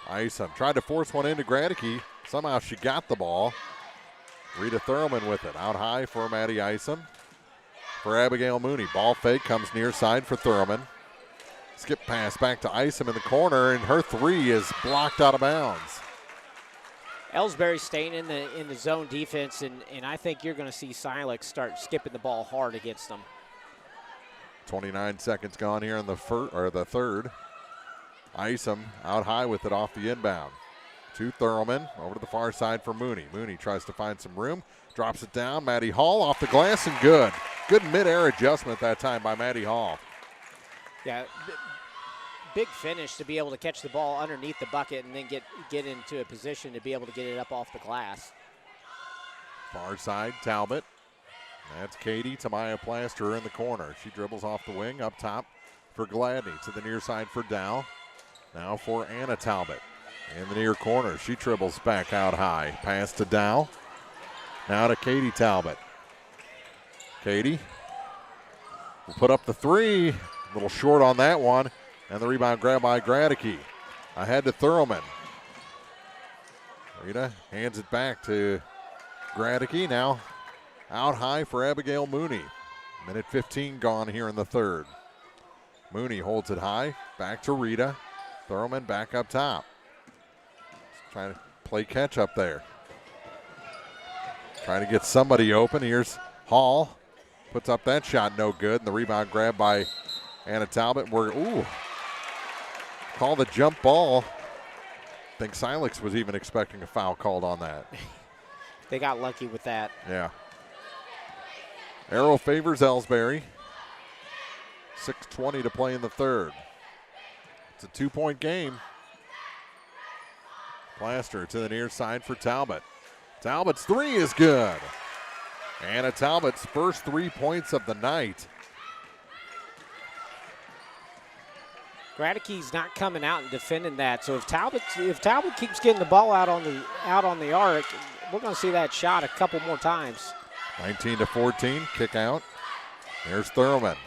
Isom tried to force one into Gradicke. Somehow she got the ball. Rita Thurlman with it. Out high for Maddie Isom. For Abigail Mooney. Ball fake comes near side for Thurlman. Skip pass back to Isom in the corner, and her three is blocked out of bounds. Ellsbury staying in the zone defense, and I think you're going to see Silex start skipping the ball hard against them. 29 seconds gone here in the third. Isom out high with it off the inbound. To Thurlman, over to the far side for Mooney. Mooney tries to find some room, drops it down. Maddie Hall off the glass and good. Good mid-air adjustment that time by Maddie Hall. Yeah, big finish to be able to catch the ball underneath the bucket and then get into a position to be able to get it up off the glass. Far side, Talbot. That's Katie. Tamaya Plasterer in the corner. She dribbles off the wing up top for Gladney. To the near side for Dow. Now for Anna Talbot. In the near corner, she dribbles back out high. Pass to Dow. Now to Katie Talbot. Katie will put up the three. A little short on that one. And the rebound grab by Gradicke. Ahead to Thurlman. Rita hands it back to Gradicke. Now out high for Abigail Mooney. Minute 15 gone here in the third. Mooney holds it high. Back to Rita. Thurlman back up top. Trying to play catch up there. Trying to get somebody open. Here's Hall. Puts up that shot, no good. And the rebound grab by Anna Talbot. Call the jump ball. I think Silex was even expecting a foul called on that. They got lucky with that. Yeah. Arrow favors Elsberry. 6:20 to play in the third. It's a 2-point game. Plaster to the near side for Talbot. Talbot's three is good. Anna Talbot's first 3 points of the night. Gradicke's not coming out and defending that. So if Talbot keeps getting the ball out on the arc, we're going to see that shot a couple more times. 19-14, kick out. There's Thurlman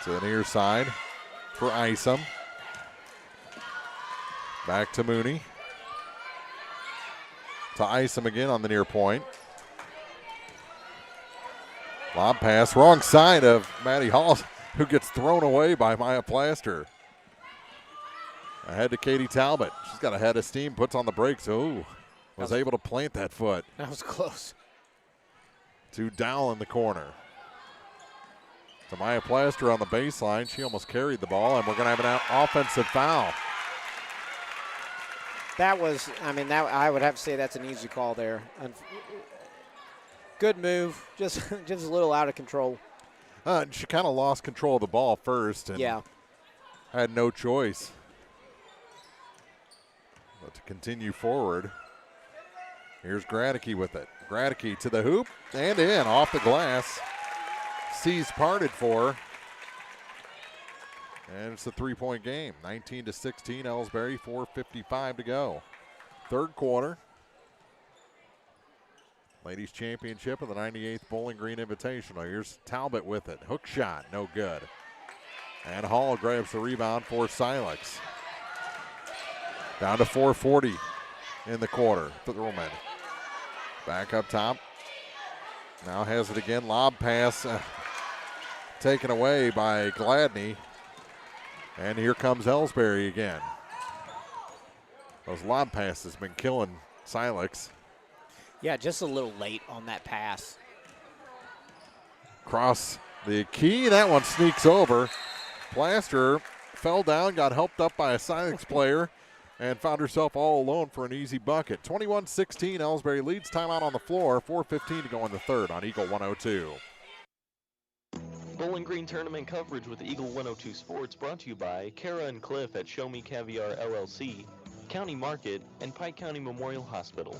to the near side for Isom. Back to Mooney. To Isom again on the near point. Lob pass, wrong side of Maddie Hall, who gets thrown away by Maya Plaster. Ahead to Katie Talbot. She's got a head of steam, puts on the brakes. Ooh, was able to plant that foot. That was close. To Dowell in the corner. To Maya Plaster on the baseline. She almost carried the ball, and we're going to have an offensive foul. That was, I would have to say that's an easy call there. Good move, just a little out of control. She kind of lost control of the ball first and had no choice. But to continue forward, here's Gradicke with it. Gradicke to the hoop and in, off the glass. C's parted for. And it's a three-point game. 19-16, Elsberry, 4:55 to go. Third quarter. Ladies Championship of the 98th Bowling Green Invitational. Here's Talbot with it. Hook shot, no good. And Hall grabs the rebound for Silex. Down to 4:40 in the quarter. Thurman back up top. Now has it again. Lob pass taken away by Gladney. And here comes Elsberry again. Those lob passes been killing Silex. Yeah, just a little late on that pass. Cross the key. That one sneaks over. Plaster fell down, got helped up by a Silex player, and found herself all alone for an easy bucket. 21-16, Elsberry leads. Timeout on the floor. 4:15 to go in the third on Eagle 102. Bowling Green tournament coverage with Eagle 102 Sports brought to you by Kara and Cliff at Show Me Caviar LLC, County Market, and Pike County Memorial Hospital.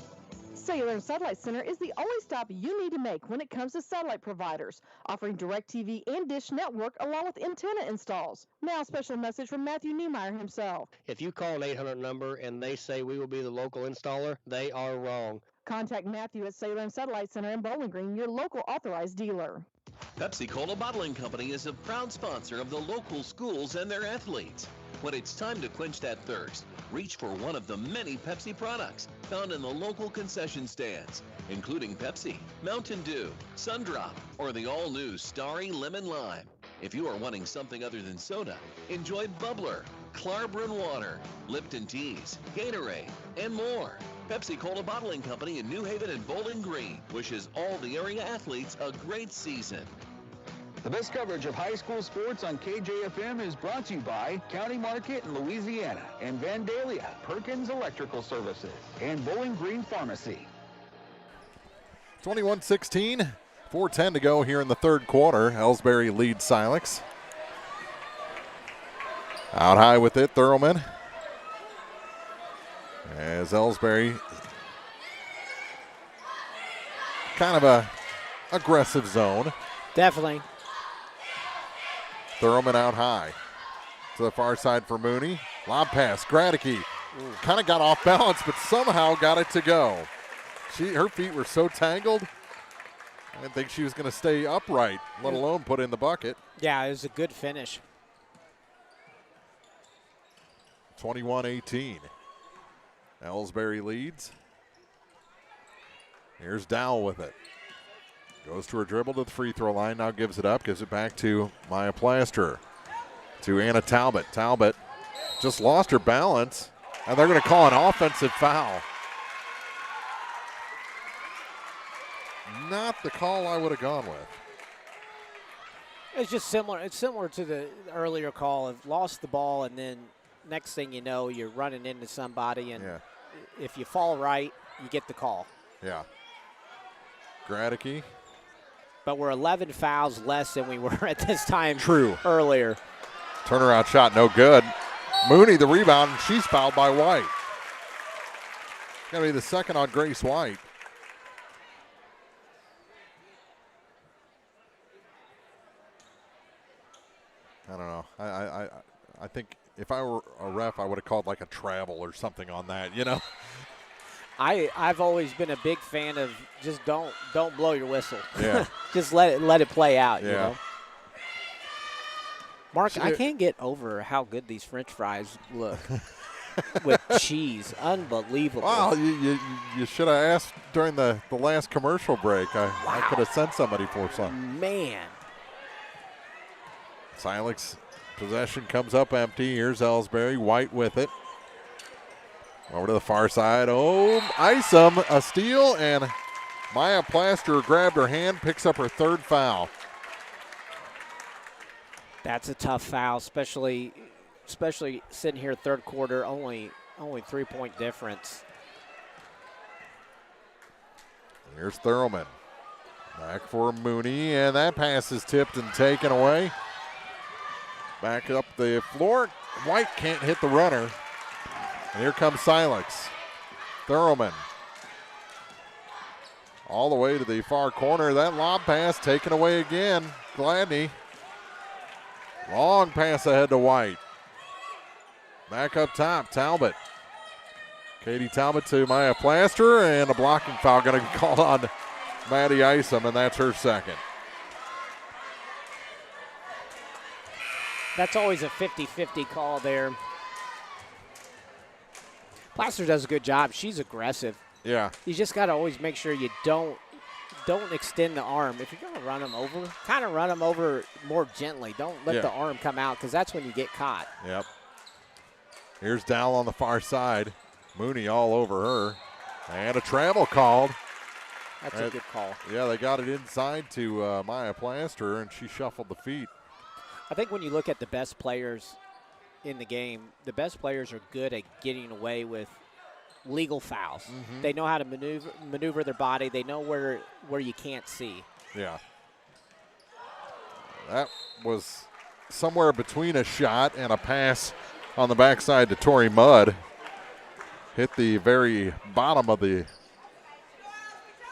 Cellular and Satellite Center is the only stop you need to make when it comes to satellite providers, offering DirecTV and Dish Network along with antenna installs. Now a special message from Matthew Niemeyer himself. If you call an 800 number and they say we will be the local installer, they are wrong. Contact Matthew at Cellular and Satellite Center in Bowling Green, your local authorized dealer. Pepsi-Cola Bottling Company is a proud sponsor of the local schools and their athletes. When it's time to quench that thirst, reach for one of the many Pepsi products found in the local concession stands, including Pepsi, Mountain Dew, Sundrop, or the all-new Starry Lemon Lime. If you are wanting something other than soda, enjoy Bubbler, Clarbrun Water, Lipton Teas, Gatorade, and more. Pepsi-Cola Bottling Company in New Haven and Bowling Green wishes all the area athletes a great season. The best coverage of high school sports on KJFM is brought to you by County Market in Louisiana and Vandalia, Perkins Electrical Services, and Bowling Green Pharmacy. 21-16, 4:10 to go here in the third quarter. Elsberry leads Silex. Out high with it, Thurman. As Elsberry, kind of a aggressive zone. Definitely. Thurman out high. To the far side for Mooney. Lob pass, Gradicke. Kind of got off balance, but somehow got it to go. Her feet were so tangled, I didn't think she was going to stay upright, let alone put in the bucket. Yeah, it was a good finish. 21-18. Elsberry leads. Here's Dowell with it. Goes to her dribble to the free throw line, now gives it up, gives it back to Maya Plaster. To Anna Talbot. Talbot just lost her balance, and they're going to call an offensive foul. Not the call I would have gone with. It's just similar. It's similar to the earlier call of lost the ball, and then next thing you know, you're running into somebody, and if you fall right, you get the call. Yeah. Gradicke. But we're 11 fouls less than we were at this time True. Earlier. Turnaround shot, no good. Mooney the rebound, and she's fouled by White. Got to be the second on Grace White. I don't know. I think if I were a ref, I would have called like a travel or something on that, you know? I've always been a big fan of just don't blow your whistle. Yeah. Just let it play out, yeah. You know? Mark, I can't get over how good these French fries look with cheese. Unbelievable. Wow, you should have asked during the last commercial break. I could have sent somebody for some. Man. Silex possession comes up empty. Here's Elsberry. White with it. Over to the far side. Oh, Isom, a steal, and Maya Plaster grabbed her hand, picks up her third foul. That's a tough foul, especially sitting here third quarter, only 3-point difference. Here's Thurman. Back for Mooney, and that pass is tipped and taken away. Back up the floor. White can't hit the runner. And here comes Silex. Thurman. All the way to the far corner. That lob pass taken away again. Gladney. Long pass ahead to White. Back up top, Talbot. Katie Talbot to Maya Plaster, and a blocking foul going to be called on Maddie Isom, and that's her second. That's always a 50-50 call there. Plaster does a good job. She's aggressive. Yeah. You just got to always make sure you don't extend the arm. If you're going to run them over, kind of run them over more gently. Don't let the arm come out, because that's when you get caught. Yep. Here's Dowell on the far side. Mooney all over her. And a travel called. That's a good call. Yeah, they got it inside to Maya Plaster, and she shuffled the feet. I think when you look at the best players in the game, the best players are good at getting away with legal fouls. Mm-hmm. They know how to maneuver their body. They know where you can't see. Yeah. That was somewhere between a shot and a pass on the backside to Tori Mudd. Hit the very bottom of the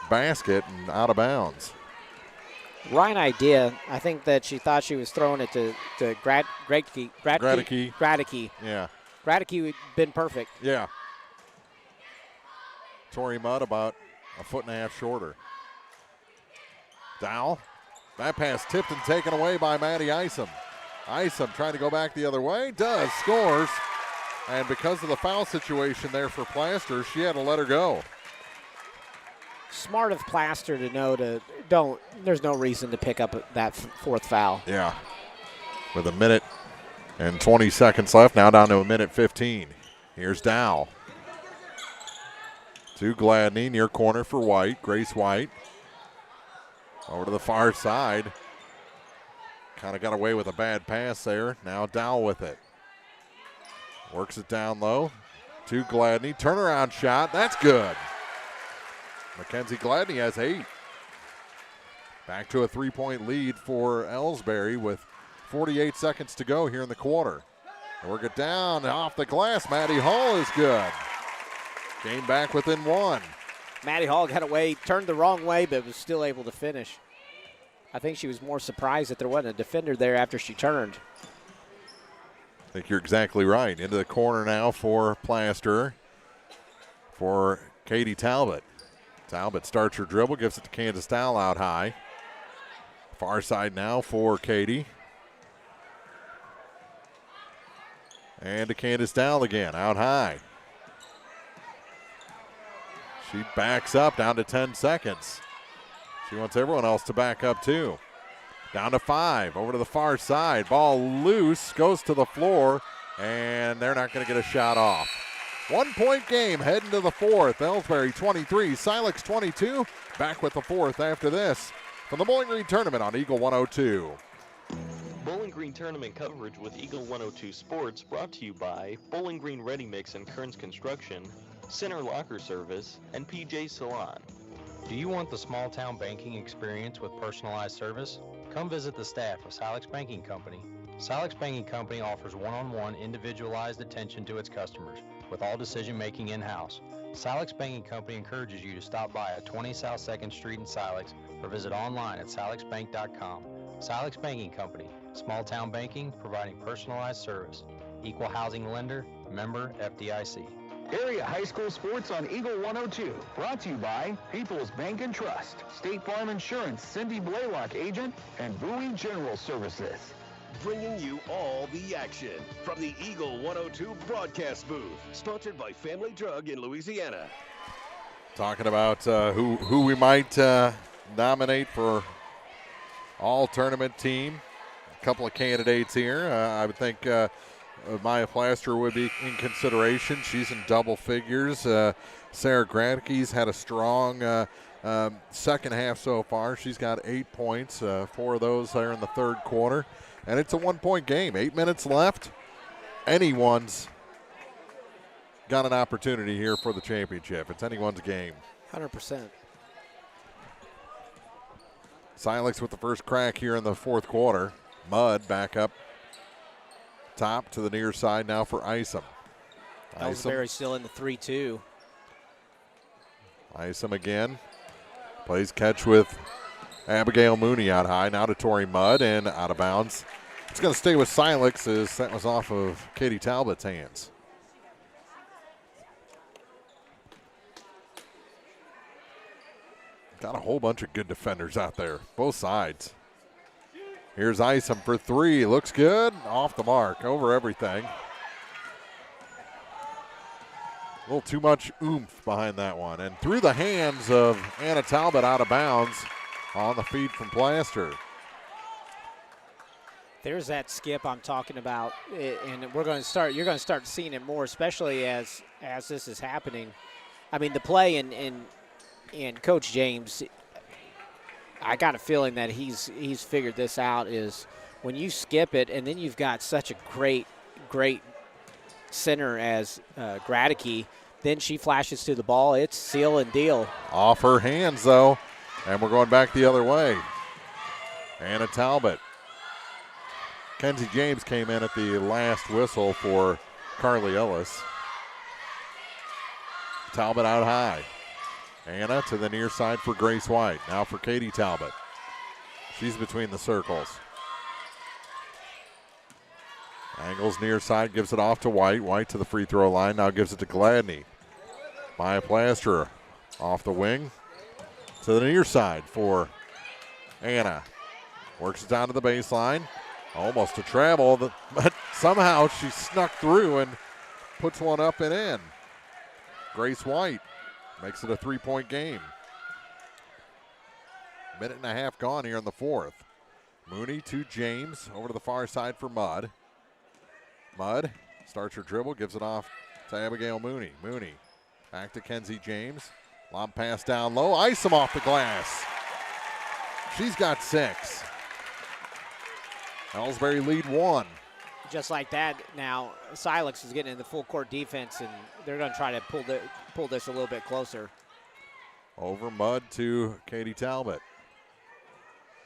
basket and out of bounds. Right idea. I think that she thought she was throwing it to Gradke. Yeah. Gradke would have been perfect. Yeah. Tori Mudd about a foot and a half shorter. Dowell. That pass tipped and taken away by Maddie Isom. Isom trying to go back the other way. Does. Scores. And because of the foul situation there for Plaster, she had to let her go. Smart of Plaster to know there's no reason to pick up that fourth foul. Yeah. With a minute and 20 seconds left, now down to a minute 15. Here's Dowell. To Gladney, near corner for White, Grace White. Over to the far side. Kind of got away with a bad pass there. Now Dowell with it. Works it down low to Gladney. Turnaround shot. That's good. Mackenzie Gladney has 8. Back to a 3-point lead for Elsberry with 48 seconds to go here in the quarter. Work it down off the glass. Maddie Hall is good. Game back within 1. Maddie Hall got away, turned the wrong way, but was still able to finish. I think she was more surprised that there wasn't a defender there after she turned. I think you're exactly right. Into the corner now for Plaster for Katie Talbot. Talbot starts her dribble, gives it to Kansas Dowell out high. Far side now for Katie. And to Candace Dowell again, out high. She backs up down to 10 seconds. She wants everyone else to back up too. Down to 5, over to the far side. Ball loose, goes to the floor, and they're not going to get a shot off. 1-point game heading to the fourth. Elsberry 23, Silex 22. Back with the fourth after this from the Bowling Green Tournament on Eagle 102. Bowling Green Tournament coverage with Eagle 102 Sports brought to you by Bowling Green Ready Mix and Kearns Construction, Center Locker Service, and PJ Salon. Do you want the small town banking experience with personalized service? Come visit the staff of Silex Banking Company. Silex Banking Company offers one-on-one individualized attention to its customers with all decision-making in-house. Silex Banking Company encourages you to stop by at 20 South 2nd Street in Silex or visit online at silexbank.com. Silex Banking Company, small town banking providing personalized service. Equal housing lender, member FDIC. Area high school sports on Eagle 102. Brought to you by People's Bank and Trust, State Farm Insurance, Cindy Blaylock agent, and Bowie General Services. Bringing you all the action from the Eagle 102 broadcast booth. Sponsored by Family Drug in Louisiana. Talking about who we might nominate for all tournament team. A couple of candidates here. I would think Maya Plaster would be in consideration. She's in double figures. Sarah Gradke's had a strong second half so far. She's got 8 points, 4 of those there in the third quarter. And it's a 1-point game. 8 minutes left. Anyone's got an opportunity here for the championship. It's anyone's game. 100%. Silex with the first crack here in the fourth quarter. Mudd back up top to the near side now for Isom. Elsberry still in the 3-2. Isom again. Plays catch with Abigail Mooney out high. Now to Tori Mudd and out of bounds. It's going to stay with Silex as that was off of Katie Talbot's hands. Got a whole bunch of good defenders out there, both sides. Here's Isom for three. Looks good. Off the mark. Over everything. A little too much oomph behind that one. And through the hands of Anna Talbot out of bounds on the feed from Plaster. There's that skip I'm talking about, and you're going to start seeing it more, especially as this is happening. I mean, the play in Coach James, I got a feeling that he's figured this out, is when you skip it and then you've got such a great center as Gradicke, then she flashes to the ball. It's seal and deal. Off her hands, though, and we're going back the other way. Anna Talbot. Kenzie James came in at the last whistle for Carly Ellis. Talbot out high. Anna to the near side for Grace White. Now for Katie Talbot. She's between the circles. Angles near side, gives it off to White. White to the free throw line, now gives it to Gladney. Maya Plaster off the wing to the near side for Anna. Works it down to the baseline. Almost a travel, but somehow she snuck through and puts one up and in. Grace White makes it a 3-point game. Minute and a half gone here in the fourth. Mooney to James, over to the far side for Mudd. Mudd starts her dribble, gives it off to Abigail Mooney. Mooney back to Kenzie James. Lob pass down low. Isom off the glass. She's got 6. Elsberry lead 1. Just like that, now Silex is getting into full court defense, and they're going to try to pull this a little bit closer. Over Mudd to Katie Talbot.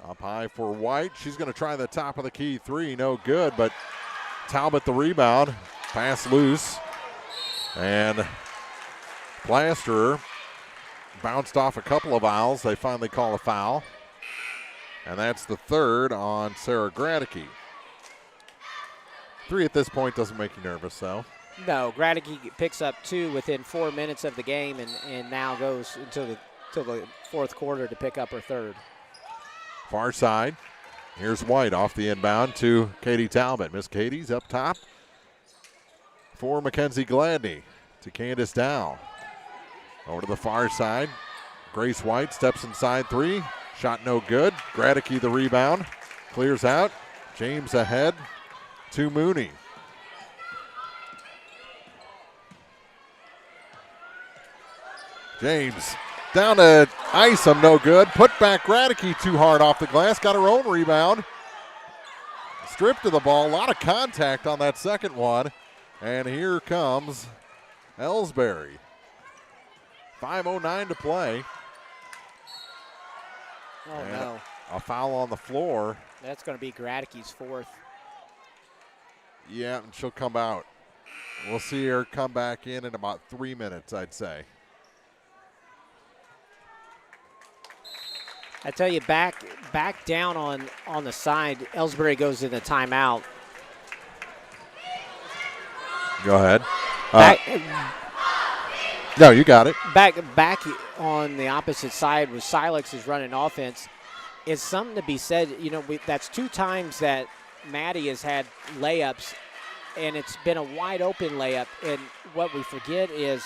Up high for White. She's going to try the top of the key three. No good, but Talbot the rebound. Pass loose. And Plasterer bounced off a couple of fouls. They finally call a foul. And that's the third on Sarah Gradicke. 3 at this point doesn't make you nervous, though. No, Gradicke picks up 2 within 4 minutes of the game and now goes until the fourth quarter to pick up her third. Far side. Here's White off the inbound to Katie Talbot. Miss Katie's up top for Mackenzie Gladney to Candace Dow. Over to the far side. Grace White steps inside 3. Shot no good. Gradicke the rebound. Clears out. James ahead to Mooney. James down to Isom, no good. Put back Gradicke too hard off the glass. Got her own rebound. Stripped of the ball. A lot of contact on that second one. And here comes Elsberry. 5:09 to play. Oh, and no. A foul on the floor. That's going to be Gradicke's fourth. Yeah, and she'll come out. We'll see her come back in about 3 minutes, I'd say. I tell you, back down on the side, Elsberry goes in the timeout. Go ahead. No, you got it. Back on the opposite side with Silex is running offense. It's something to be said. You know, that's 2 times that Maddie has had layups, and it's been a wide open layup. And what we forget is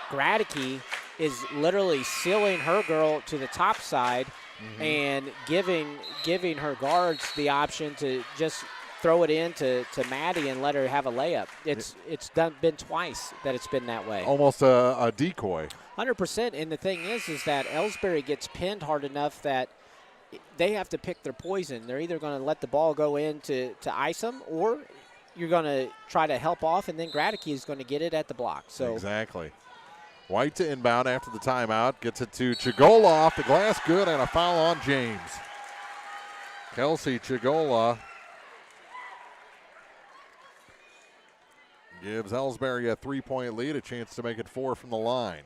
Gradicke is literally sealing her girl to the top side and giving her guards the option to just throw it in to Maddie and let her have a layup. It's been twice that it's been that way. Almost a decoy. 100%. And the thing is that Elsberry gets pinned hard enough that they have to pick their poison. They're either going to let the ball go into Isom, or you're going to try to help off, and then Gradicke is going to get it at the block. So exactly. White to inbound after the timeout. Gets it to Chigola off the glass. Good, and a foul on James. Kelsey Chigola gives Elsberry a 3-point lead, a chance to make it 4 from the line.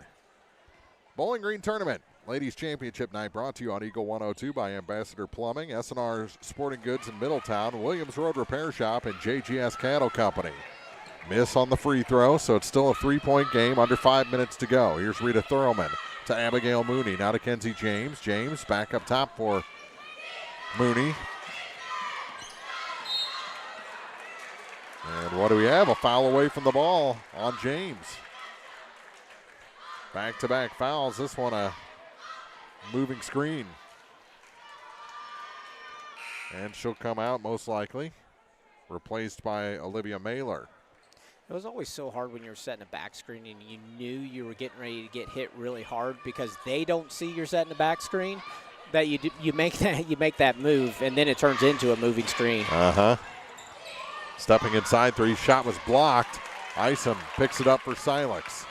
Bowling Green Tournament, Ladies Championship Night, brought to you on Eagle 102 by Ambassador Plumbing, S&R Sporting Goods in Middletown, Williams Road Repair Shop, and JGS Cattle Company. Miss on the free throw, so it's still a 3-point game, under 5 minutes to go. Here's Rita Thurlman to Abigail Mooney, now to Kenzie James. James back up top for Mooney. And what do we have? A foul away from the ball on James. Back-to-back fouls. This one a moving screen. And she'll come out most likely, replaced by Olivia Mailer. It was always so hard when you were setting a back screen and you knew you were getting ready to get hit really hard because they don't see you're setting a back screen, that you make that move and then it turns into a moving screen. Stepping inside three, shot was blocked. Isom picks it up for Silex.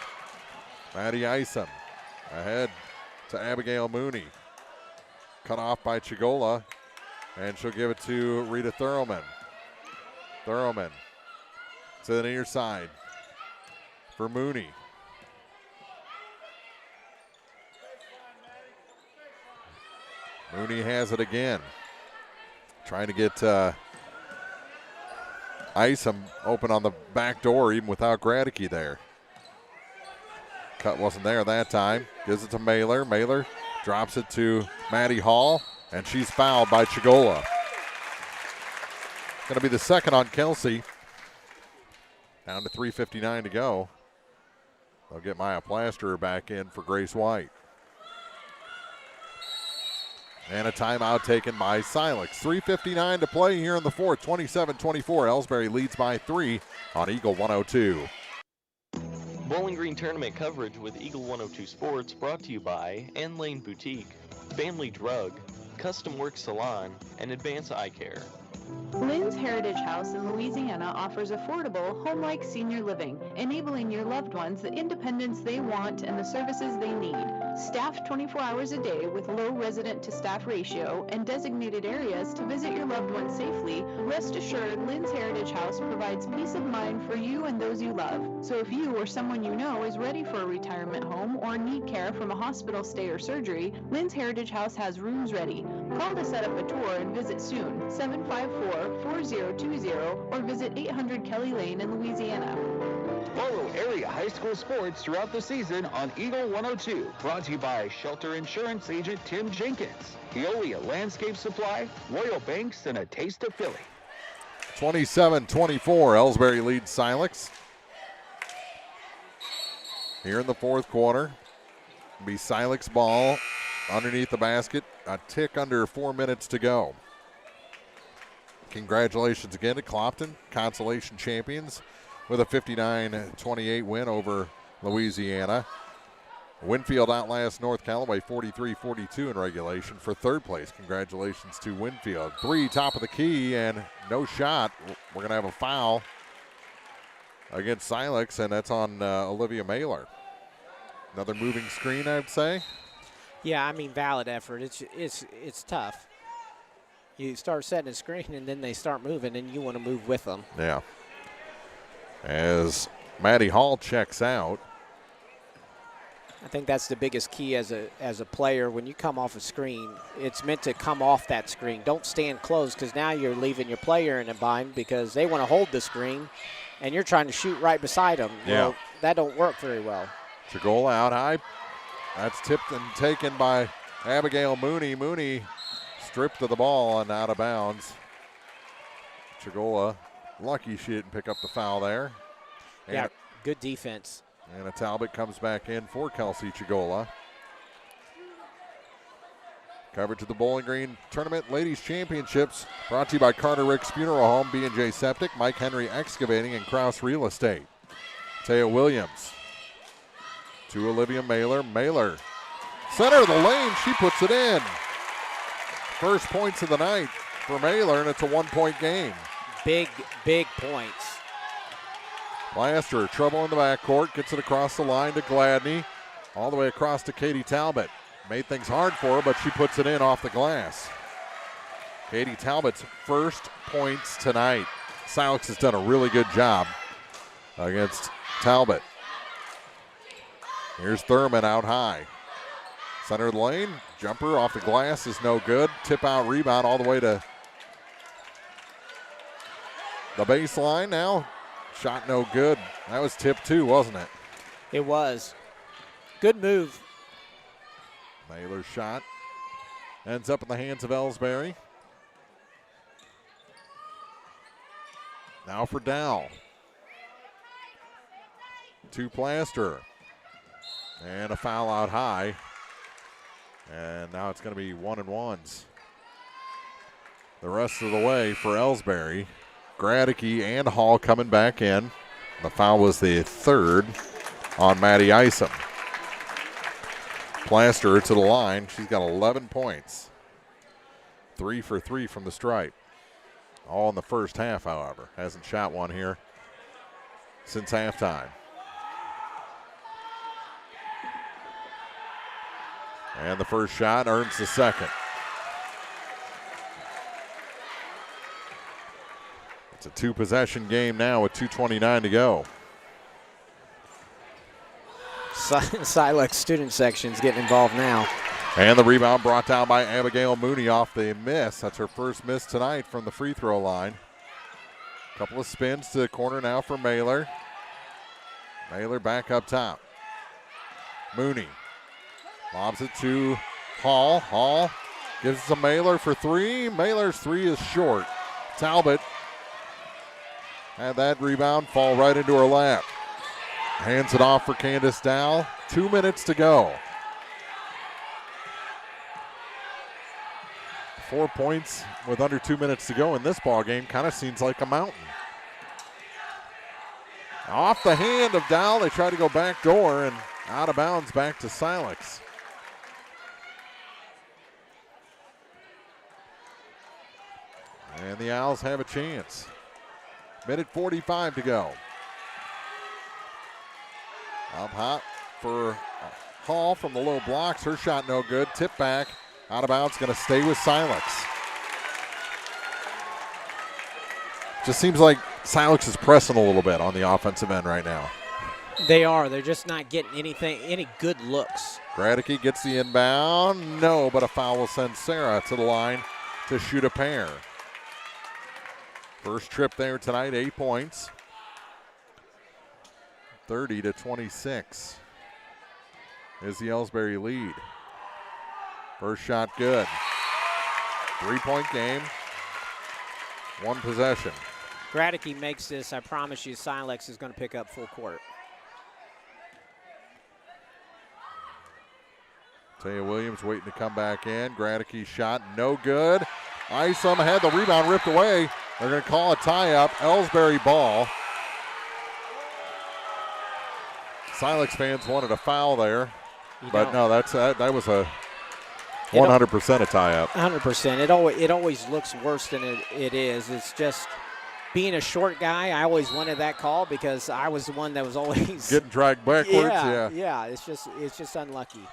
Maddie Isom ahead to Abigail Mooney. Cut off by Chigola, and she'll give it to Rita Thurlman. Thurlman to the near side for Mooney. Mooney has it again. Trying to get Isom open on the back door even without Gradicke there. Cut wasn't there that time. Gives it to Mailer. Mailer drops it to Maddie Hall, and she's fouled by Chigola. Going to be the second on Kelsey. Down to 3:59 to go. They'll get Maya Plasterer back in for Grace White. And a timeout taken by Silex. 3:59 to play here in the fourth. 27-24. Elsberry leads by 3 on Eagle 102. Bowling Green Tournament coverage with Eagle 102 Sports brought to you by Ann Lane Boutique, Family Drug, Custom Work Salon, and Advance Eye Care. Lynn's Heritage House in Louisiana offers affordable, home-like senior living, enabling your loved ones the independence they want and the services they need. Staffed 24 hours a day with low resident-to-staff ratio and designated areas to visit your loved ones safely, rest assured Lynn's Heritage House provides peace of mind for you and those you love. So if you or someone you know is ready for a retirement home or need care from a hospital stay or surgery, Lynn's Heritage House has rooms ready. Call to set up a tour and visit soon, 754-4020, or visit 800 Kelly Lane in Louisiana. Follow area high school sports throughout the season on Eagle 102. Brought to you by Shelter Insurance Agent Tim Jenkins, Eolia Landscape Supply, Royal Banks, and a taste of Philly. 27-24, Elsberry leads Silex. Here in the fourth quarter, be Silex ball underneath the basket, a tick under 4 minutes to go. Congratulations again to Clopton, consolation champions, with a 59-28 win over Louisiana. Winfield outlast North Callaway 43-42 in regulation for third place. Congratulations to Winfield. 3 top of the key and no shot. We're going to have a foul against Silex, and that's on Olivia Mailer. Another moving screen, I'd say. Yeah, I mean, valid effort. It's tough. You start setting a screen, and then they start moving, and you want to move with them. Yeah. As Maddie Hall checks out. I think that's the biggest key as a player. When you come off a screen, it's meant to come off that screen. Don't stand close, because now you're leaving your player in a bind because they want to hold the screen, and you're trying to shoot right beside them. Yeah. Well, that don't work very well. Chigola out high. That's tipped and taken by Abigail Mooney. Mooney stripped of the ball and out of bounds. Chigola, lucky she didn't pick up the foul there. And yeah, good defense. And a Talbot comes back in for Kelsey Chigola. Coverage of the Bowling Green Tournament Ladies Championships brought to you by Carter Ricks Funeral Home, B&J Septic, Mike Henry Excavating, and Krause Real Estate. Taya Williams to Olivia Mailer. Mailer, center of the lane, she puts it in. First points of the night for Mailer, and it's a 1-point game. Big points. Blaster, trouble in the backcourt, gets it across the line to Gladney, all the way across to Katie Talbot. Made things hard for her, but she puts it in off the glass. Katie Talbot's first points tonight. Silex has done a really good job against Talbot. Here's Thurman out high. Center of the lane, jumper off the glass is no good. Tip out rebound all the way to the baseline now. Shot no good. That was tip 2, wasn't it? It was. Good move. Mailer's shot ends up in the hands of Elsberry. Now for Dow. To Plaster. And a foul out high. And now it's going to be 1-and-1s. The rest of the way for Elsberry. Gradicke and Hall coming back in. The foul was the 3rd on Maddie Isom. Plaster to the line. She's got 11 points. 3 for 3 from the stripe. All in the first half, however. Hasn't shot one here since halftime. And the first shot earns the second. It's a 2-possession game now with 2:29 to go. Silex student section's getting involved now. And the rebound brought down by Abigail Mooney off the miss. That's her first miss tonight from the free throw line. Couple of spins to the corner now for Mailer. Mailer back up top. Mooney lobs it to Hall. Hall gives it to Mailer for 3. Mailer's 3 is short. Talbot had that rebound fall right into her lap. Hands it off for Candace Dow. 2 minutes to go. 4 points with under 2 minutes to go in this ball game kind of seems like a mountain. Off the hand of Dow, they try to go back door and out of bounds back to Silex. And the Owls have a chance. Minute 45 to go. Up hot for Hall from the low blocks. Her shot no good. Tip back. Out of bounds, going to stay with Silex. Just seems like Silex is pressing a little bit on the offensive end right now. They are. They're just not getting any good looks. Gradicke gets the inbound. No, but a foul will send Sarah to the line to shoot a pair. First trip there tonight, 8 points. 30-26 is the Elsberry lead. First shot good. 3-point game. 1 possession. Gradicke makes this. I promise you Silex is going to pick up full court. Taya Williams waiting to come back in. Gradicke's shot no good. Isom had the rebound ripped away. They're going to call a tie-up. Elsberry ball. Silex fans wanted a foul there. But no, that was a 100% a tie-up. 100%. It always looks worse than it is. It's just being a short guy, I always wanted that call because I was the one that was always getting dragged backwards. Yeah. It's just unlucky.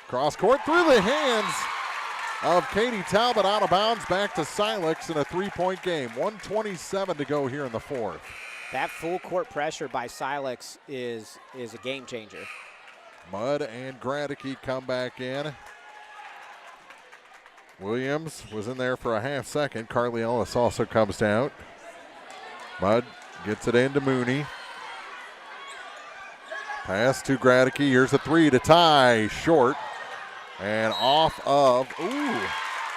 Cross court through the hands of Katie Talbot, out of bounds, back to Silex in a 3-point game. 1:27 to go here in the fourth. That full court pressure by Silex is a game changer. Mudd and Gradicke come back in. Williams was in there for a half second. Carly Ellis also comes down. Mudd gets it into Mooney. Pass to Gradicke. Here's a 3 to tie. Short. And off of,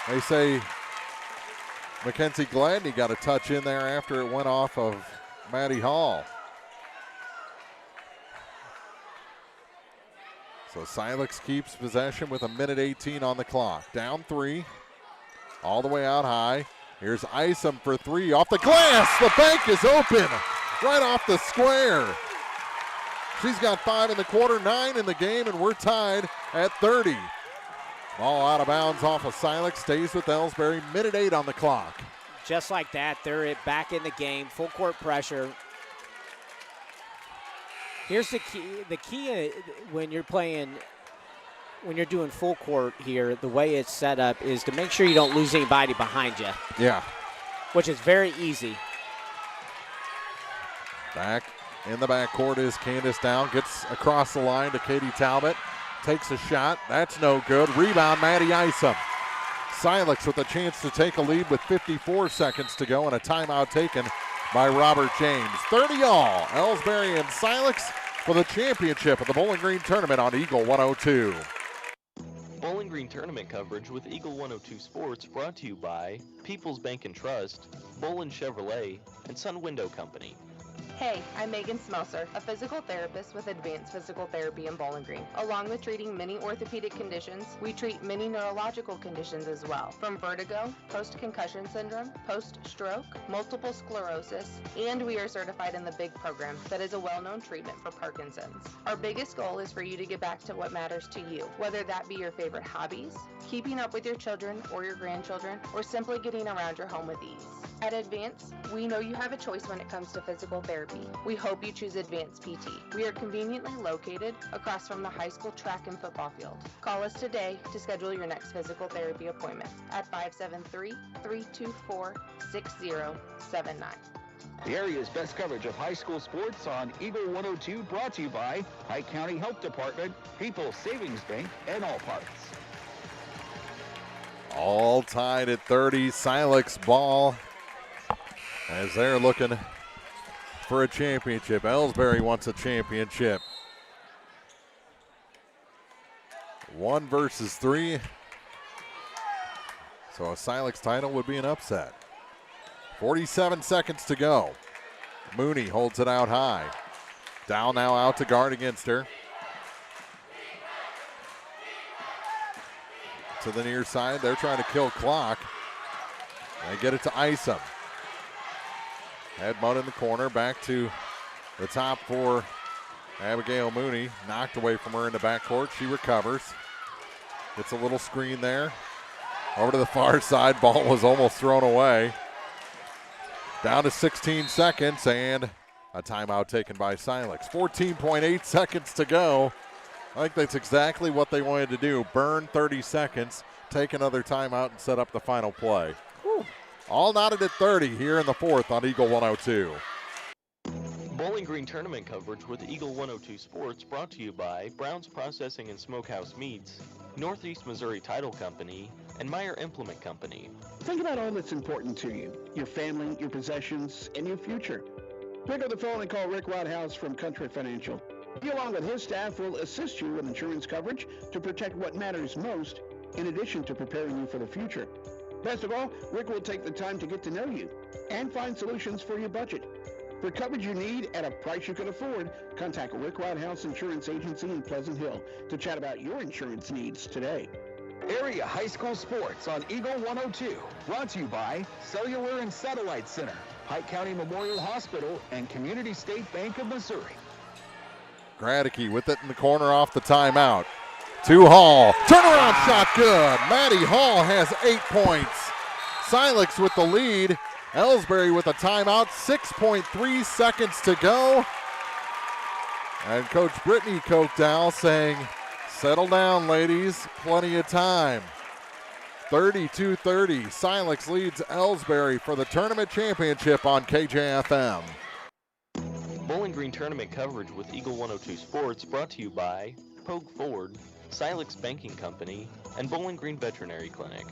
they say Mackenzie Gladney got a touch in there after it went off of Maddie Hall. So Silex keeps possession with 1:18 on the clock. Down 3, all the way out high. Here's Isom for 3 off the glass. The bank is open right off the square. She's got 5 in the quarter, 9 in the game, and we're tied at 30. Ball out of bounds off of Silex, stays with Elsberry. 1:08 on the clock. Just like that, they're back in the game, full court pressure. Here's the key. The key when you're doing full court here, the way it's set up is to make sure you don't lose anybody behind you. Yeah. Which is very easy. Back in the backcourt is Candace Down. Gets across the line to Katie Talbot. Takes a shot. That's no good. Rebound, Maddie Isom. Silex with a chance to take a lead with 54 seconds to go and a timeout taken by Robert James. 30-all. Elsberry and Silex for the championship of the Bowling Green Tournament on Eagle 102. Bowling Green Tournament coverage with Eagle 102 Sports brought to you by People's Bank and Trust, Bolin Chevrolet, and Sun Window Company. Hey, I'm Megan Smelser, a physical therapist with Advanced Physical Therapy in Bowling Green. Along with treating many orthopedic conditions, we treat many neurological conditions as well, from vertigo, post-concussion syndrome, post-stroke, multiple sclerosis, and we are certified in the BIG program that is a well-known treatment for Parkinson's. Our biggest goal is for you to get back to what matters to you, whether that be your favorite hobbies, keeping up with your children or your grandchildren, or simply getting around your home with ease. At Advance, we know you have a choice when it comes to physical therapy. We hope you choose Advance PT. We are conveniently located across from the high school track and football field. Call us today to schedule your next physical therapy appointment at 573-324-6079. The area's best coverage of high school sports on Eagle 102, brought to you by Pike County Health Department, People's Savings Bank, and All Parts. All tied at 30. Silex ball as they're looking for a championship. Elsberry wants a championship. 1 versus 3. So a Silex title would be an upset. 47 seconds to go. Mooney holds it out high. Down now out to guard against her. To the near side. They're trying to kill clock. They get it to Isom. Edmund in the corner. Back to the top for Abigail Mooney. Knocked away from her in the backcourt. She recovers. Gets a little screen there. Over to the far side. Ball was almost thrown away. Down to 16 seconds and a timeout taken by Silex. 14.8 seconds to go. I think that's exactly what they wanted to do. Burn 30 seconds, take another timeout, and set up the final play. Whew. All knotted at 30 here in the fourth on Eagle 102. Bowling Green Tournament coverage with Eagle 102 Sports brought to you by Brown's Processing and Smokehouse Meats, Northeast Missouri Title Company, and Meyer Implement Company. Think about all that's important to you, your family, your possessions, and your future. Pick up the phone and call Rick Rodhouse from Country Financial. He, along with his staff, will assist you with insurance coverage to protect what matters most, in addition to preparing you for the future. Best of all, Rick will take the time to get to know you and find solutions for your budget. For coverage you need at a price you can afford, contact Rick Rodhouse Insurance Agency in Pleasant Hill to chat about your insurance needs today. Area high school sports on Eagle 102, brought to you by Cellular and Satellite Center, Pike County Memorial Hospital, and Community State Bank of Missouri. Gradicke with it in the corner off the timeout. To Hall. Turnaround shot good. Maddie Hall has 8 points. Silex with the lead. Elsberry with a timeout. 6.3 seconds to go. And Coach Brittany Kochdow saying, settle down, ladies. Plenty of time. 32-30. Silex leads Elsberry for the tournament championship on KJFM. Bowling Green Tournament coverage with Eagle 102 Sports brought to you by Pogue Ford, Silex Banking Company, and Bowling Green Veterinary Clinic.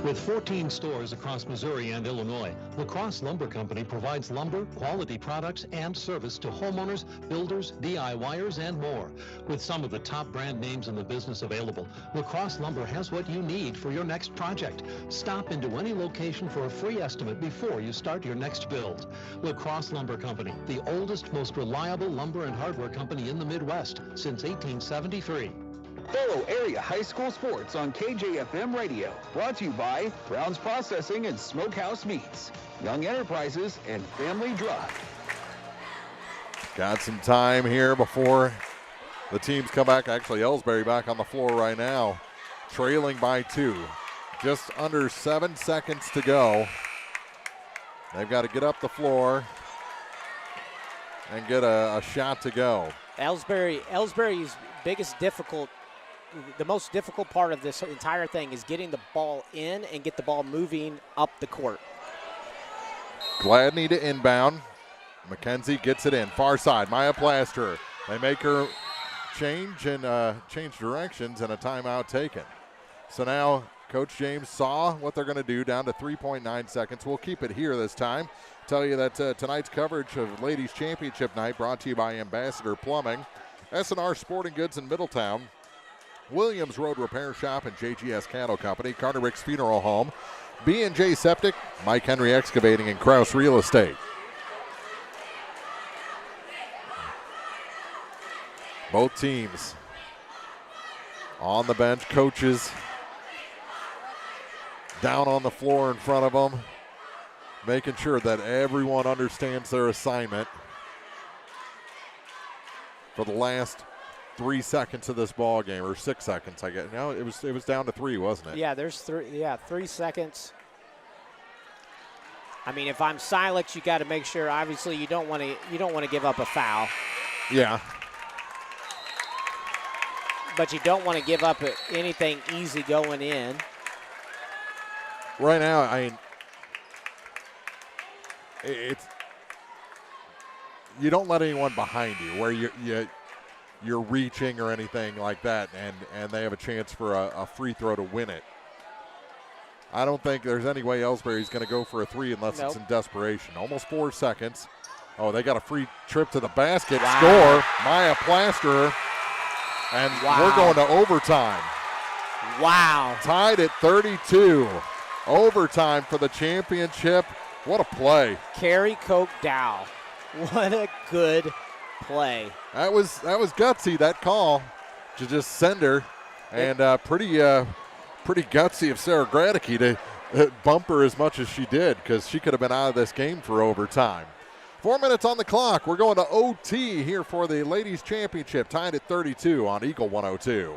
With 14 stores across Missouri and Illinois, La Crosse Lumber Company provides lumber, quality products, and service to homeowners, builders, DIYers, and more. With some of the top brand names in the business available, La Crosse Lumber has what you need for your next project. Stop into any location for a free estimate before you start your next build. La Crosse Lumber Company, the oldest, most reliable lumber and hardware company in the Midwest since 1873. Follow area high school sports on KJFM Radio. Brought to you by Brown's Processing and Smokehouse Meats, Young Enterprises, and Family Drive. Got some time here before the teams come back. Actually, Elsberry back on the floor right now, trailing by 2. Just under 7 seconds to go. They've got to get up the floor and get a shot to go. Elsberry's the most difficult part of this entire thing is getting the ball in and get the ball moving up the court. Gladney to inbound. McKenzie gets it in, far side. Maya Plaster. They make her change directions, and a timeout taken. So now Coach James saw what they're going to do, down to 3.9 seconds. We'll keep it here this time. Tell you that tonight's coverage of Ladies Championship Night brought to you by Ambassador Plumbing, S&R Sporting Goods in Middletown, Williams Road Repair Shop and JGS Cattle Company, Carter Ricks Funeral Home, B&J Septic, Mike Henry Excavating, and Krause Real Estate. Both teams on the bench, coaches down on the floor in front of them, making sure that everyone understands their assignment for the last 3 seconds of this ball game, or 6 seconds, I guess. No, it was down to 3, wasn't it? Yeah, there's 3 seconds. I mean, if I'm Silex, you got to make sure. Obviously, you don't want to give up a foul. Yeah. But you don't want to give up anything easy going in. Right now, I mean, it's you don't let anyone behind you where you're reaching or anything like that, and they have a chance for a free throw to win it. I don't think there's any way Elsberry's going to go for a 3 unless it's in desperation. Almost 4 seconds. Oh, they got a free trip to the basket. Wow. Score. Maya Plaster. And we're going to overtime. Wow. Tied at 32. Overtime for the championship. What a play. Carrie Koch Dow. What a good play. That was gutsy, that call, to just send her. And pretty gutsy of Sarah Gradicke to bump her as much as she did, because she could have been out of this game for overtime. 4 minutes on the clock. We're going to OT here for the Ladies Championship, tied at 32 on Eagle 102.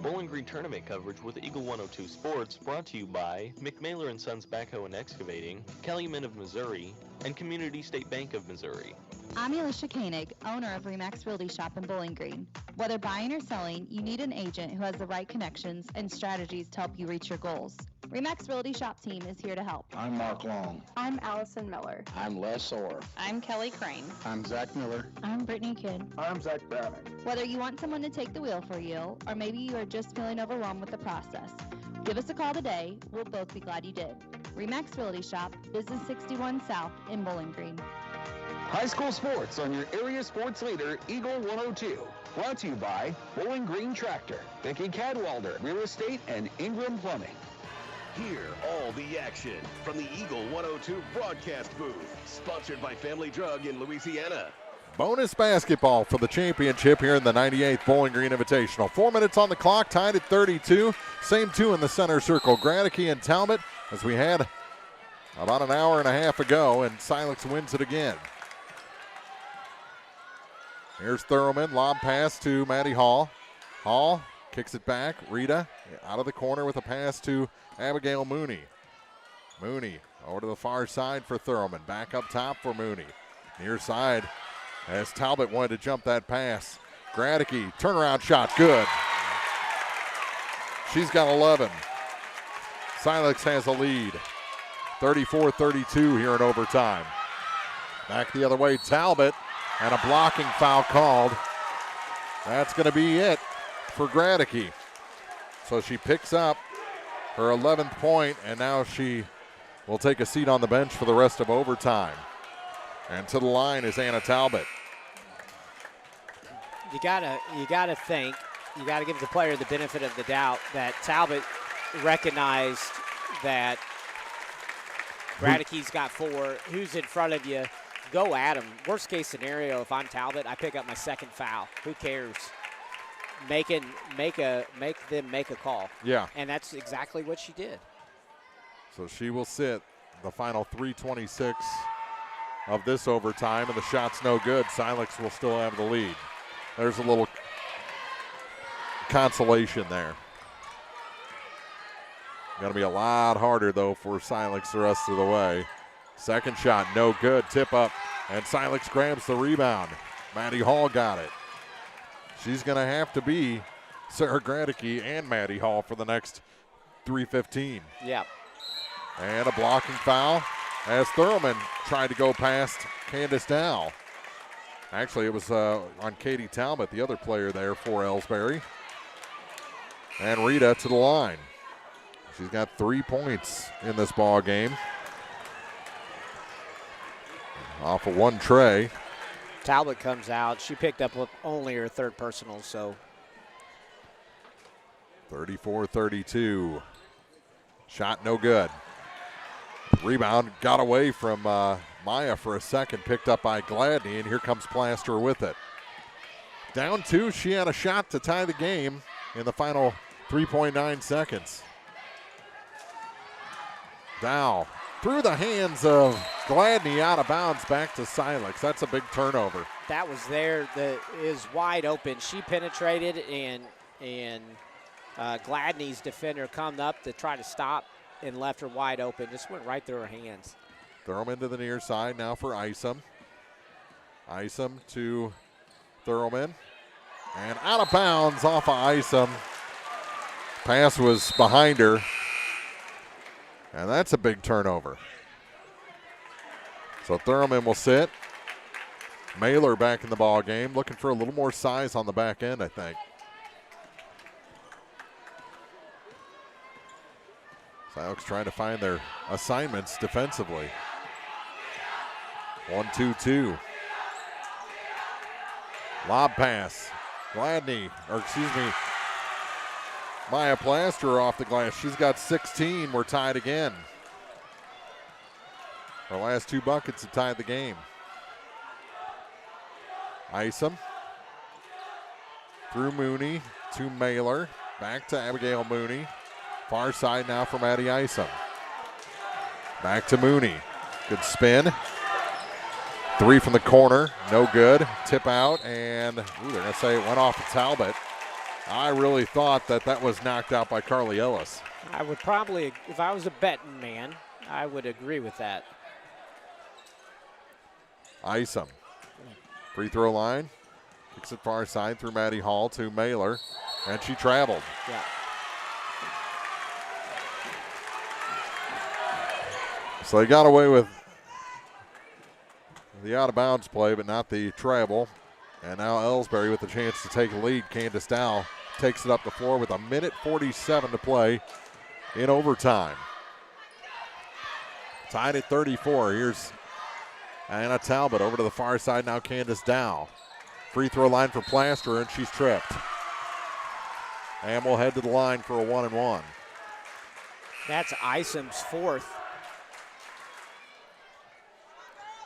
Bowling Green tournament coverage with Eagle 102 Sports brought to you by McMailer & Sons Backhoe and Excavating, Calumet of Missouri, and Community State Bank of Missouri. I'm Alicia Koenig, owner of RE/MAX Realty Shop in Bowling Green. Whether buying or selling, you need an agent who has the right connections and strategies to help you reach your goals. RE/MAX Realty Shop team is here to help. I'm Mark Long. I'm Allison Miller. I'm Les Orr. I'm Kelly Crane. I'm Zach Miller. I'm Brittany Kidd. I'm Zach Browning. Whether you want someone to take the wheel for you, or maybe you are just feeling overwhelmed with the process, give us a call today. We'll both be glad you did. RE/MAX Realty Shop, Business 61 South in Bowling Green. High school sports on your area sports leader, Eagle 102. Brought to you by Bowling Green Tractor, Becky Cadwalder Real Estate, and Ingram Plumbing. Hear all the action from the Eagle 102 broadcast booth. Sponsored by Family Drug in Louisiana. Bonus basketball for the championship here in the 98th Bowling Green Invitational. 4 minutes on the clock, tied at 32. Same two in the center circle, Gradicke and Talbot, as we had about an hour and a half ago, and Silex wins it again. Here's Thurman, lob pass to Maddie Hall. Hall kicks it back. Rita out of the corner with a pass to Abigail Mooney. Mooney over to the far side for Thurman. Back up top for Mooney. Near side as Talbot wanted to jump that pass. Gradicke, turnaround shot, good. She's got 11. Silex has a lead. 34-32 here in overtime. Back the other way, Talbot. And a blocking foul called. That's going to be it for Gradicke. So she picks up her 11th point, and now she will take a seat on the bench for the rest of overtime. And to the line is Anna Talbot. You gotta think, you gotta give the player the benefit of the doubt that Talbot recognized that Gradicke's got 4. Who's in front of you? Go at him. Worst case scenario, if I'm Talbot, I pick up my second foul. Who cares? Make them make a call. Yeah. And that's exactly what she did. So she will sit the final 3:26 of this overtime, and the shot's no good. Silex will still have the lead. There's a little consolation there. Going to be a lot harder, though, for Silex the rest of the way. Second shot, no good. Tip up, and Silex grabs the rebound. Maddie Hall got it. She's going to have to be Sarah Gradicke and Maddie Hall for the next 3:15. Yeah. And a blocking foul as Thurman tried to go past Candace Dow. Actually, it was on Katie Talbot, the other player there for Elsberry. And Rita to the line. She's got 3 points in this ball game. Off of one tray. Talbot comes out. She picked up only her third personal, so. 34-32. Shot no good. Rebound got away from Maya for a second, picked up by Gladney, and here comes Plaster with it. Down 2, she had a shot to tie the game in the final 3.9 seconds. Dow through the hands of Gladney, out of bounds, back to Silex. That's a big turnover. That was there. That is wide open. She penetrated, and Gladney's defender come up to try to stop and left her wide open. Just went right through her hands. Thurman to the near side now for Isom. Isom to Thurman. And out of bounds off of Isom. Pass was behind her. And that's a big turnover. So Thurman will sit. Mailer back in the ball game, looking for a little more size on the back end, I think. Silex trying to find their assignments defensively. 1-2-2. Lob pass. Gladney, Maya Plaster off the glass. She's got 16. We're tied again. Her last 2 buckets have tied the game. Isom through Mooney to Mailer. Back to Abigail Mooney. Far side now for Maddie Isom. Back to Mooney. Good spin. 3 from the corner. No good. Tip out. And they're going to say it went off of Talbot. I really thought that was knocked out by Carly Ellis. I would probably, if I was a betting man, I would agree with that. Isom. Free throw line. Kicks it far side through Maddie Hall to Mailer. And she traveled. Yeah. So they got away with the out-of-bounds play, but not the travel. And now Elsberry with a chance to take the lead. Candace Dow takes it up the floor with 1:47 to play in overtime. Tied at 34. Here's Anna Talbot over to the far side. Now Candace Dow. Free throw line for Plaster, and she's tripped. And we'll head to the line for a 1-and-1. That's Isom's 4th.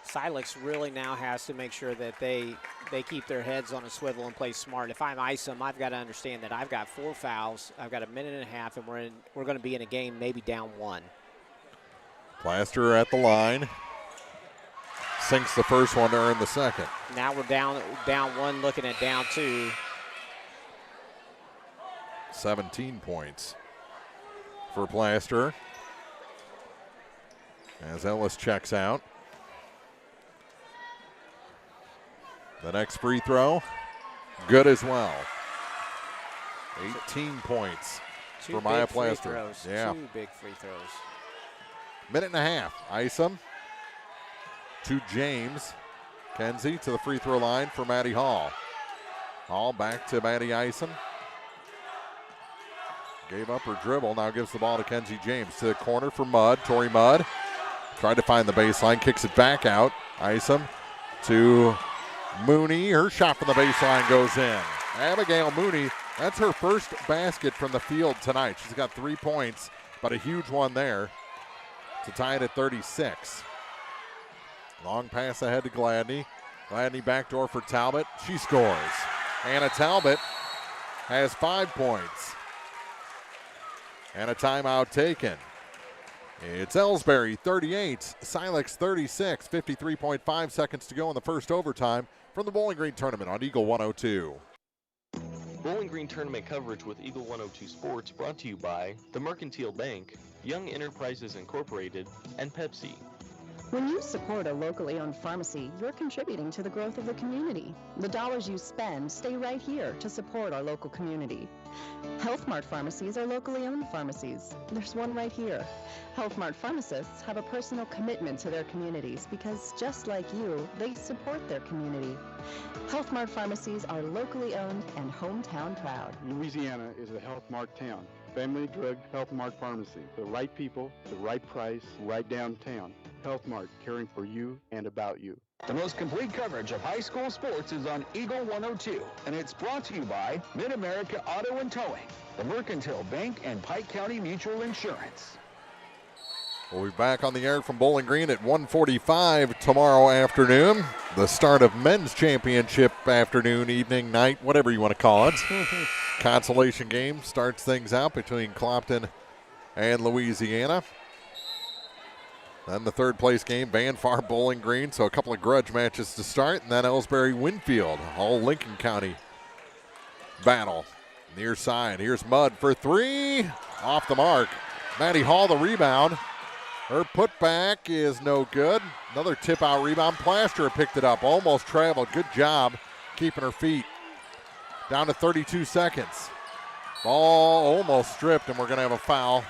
Silex really now has to make sure that they keep their heads on a swivel and play smart. If I'm Isom, I've got to understand that I've got 4 fouls. I've got a minute and a half, and we're going to be in a game maybe down 1. Plaster at the line. Sinks the first one to earn the second. Now we're down 1, looking at down 2. 17 points for Plaster as Ellis checks out. The next free throw, good as well. 18 points for Maya Plaster. Yeah. 2 big free throws. Minute and a half. Isom to James. Kenzie to the free throw line for Maddie Hall. Hall back to Maddie Isom. Gave up her dribble, now gives the ball to Kenzie James. To the corner for Mudd, Tori Mudd. Tried to find the baseline, kicks it back out. Isom to Mooney. Her shot from the baseline goes in. Abigail Mooney, that's her first basket from the field tonight. She's got 3 points, but a huge one there to tie it at 36. Long pass ahead to Gladney. Gladney backdoor for Talbot. She scores. Anna Talbot has 5 points. And a timeout taken. It's Elsberry 38, Silex 36, 53.5 seconds to go in the first overtime from the Bowling Green Tournament on Eagle 102. Bowling Green Tournament coverage with Eagle 102 Sports brought to you by the Mercantile Bank, Young Enterprises Incorporated, and Pepsi. When you support a locally owned pharmacy, you're contributing to the growth of the community. The dollars you spend stay right here to support our local community. Health Mart pharmacies are locally owned pharmacies. There's one right here. Health Mart pharmacists have a personal commitment to their communities because, just like you, they support their community. Health Mart pharmacies are locally owned and hometown proud. Louisiana is a Health Mart town. Family Drug Health Mart Pharmacy. The right people, the right price, right downtown. Health Mart, caring for you and about you. The most complete coverage of high school sports is on Eagle 102, and it's brought to you by Mid-America Auto and Towing, the Mercantile Bank, and Pike County Mutual Insurance. We'll be back on the air from Bowling Green at 1:45 tomorrow afternoon. The start of men's championship afternoon, evening, night, whatever you want to call it. Consolation game starts things out between Clopton and Louisiana. Then the third place game, Van Far Bowling Green. So a couple of grudge matches to start. And then Elsberry Winfield, all Lincoln County battle. Near side, here's Mudd for three. Off the mark. Maddie Hall the rebound. Her putback is no good. Another tip out rebound. Plaster picked it up, almost traveled. Good job keeping her feet. Down to 32 seconds. Ball almost stripped, and we're going to have a foul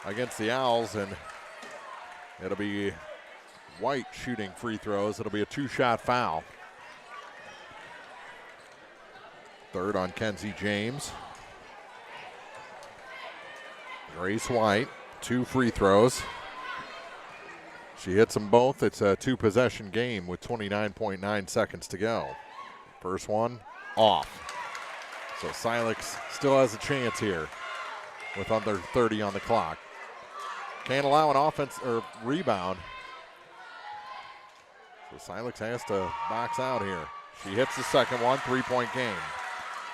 against the Owls, and it'll be White shooting free throws. It'll be a two-shot foul. Third on Kenzie James. Grace White, 2 free throws. She hits them both. It's a two-possession game with 29.9 seconds to go. First one off. So Silex still has a chance here with under 30 on the clock. Can't allow an offense or rebound. So Silex has to box out here. She hits the second one, 3-point game.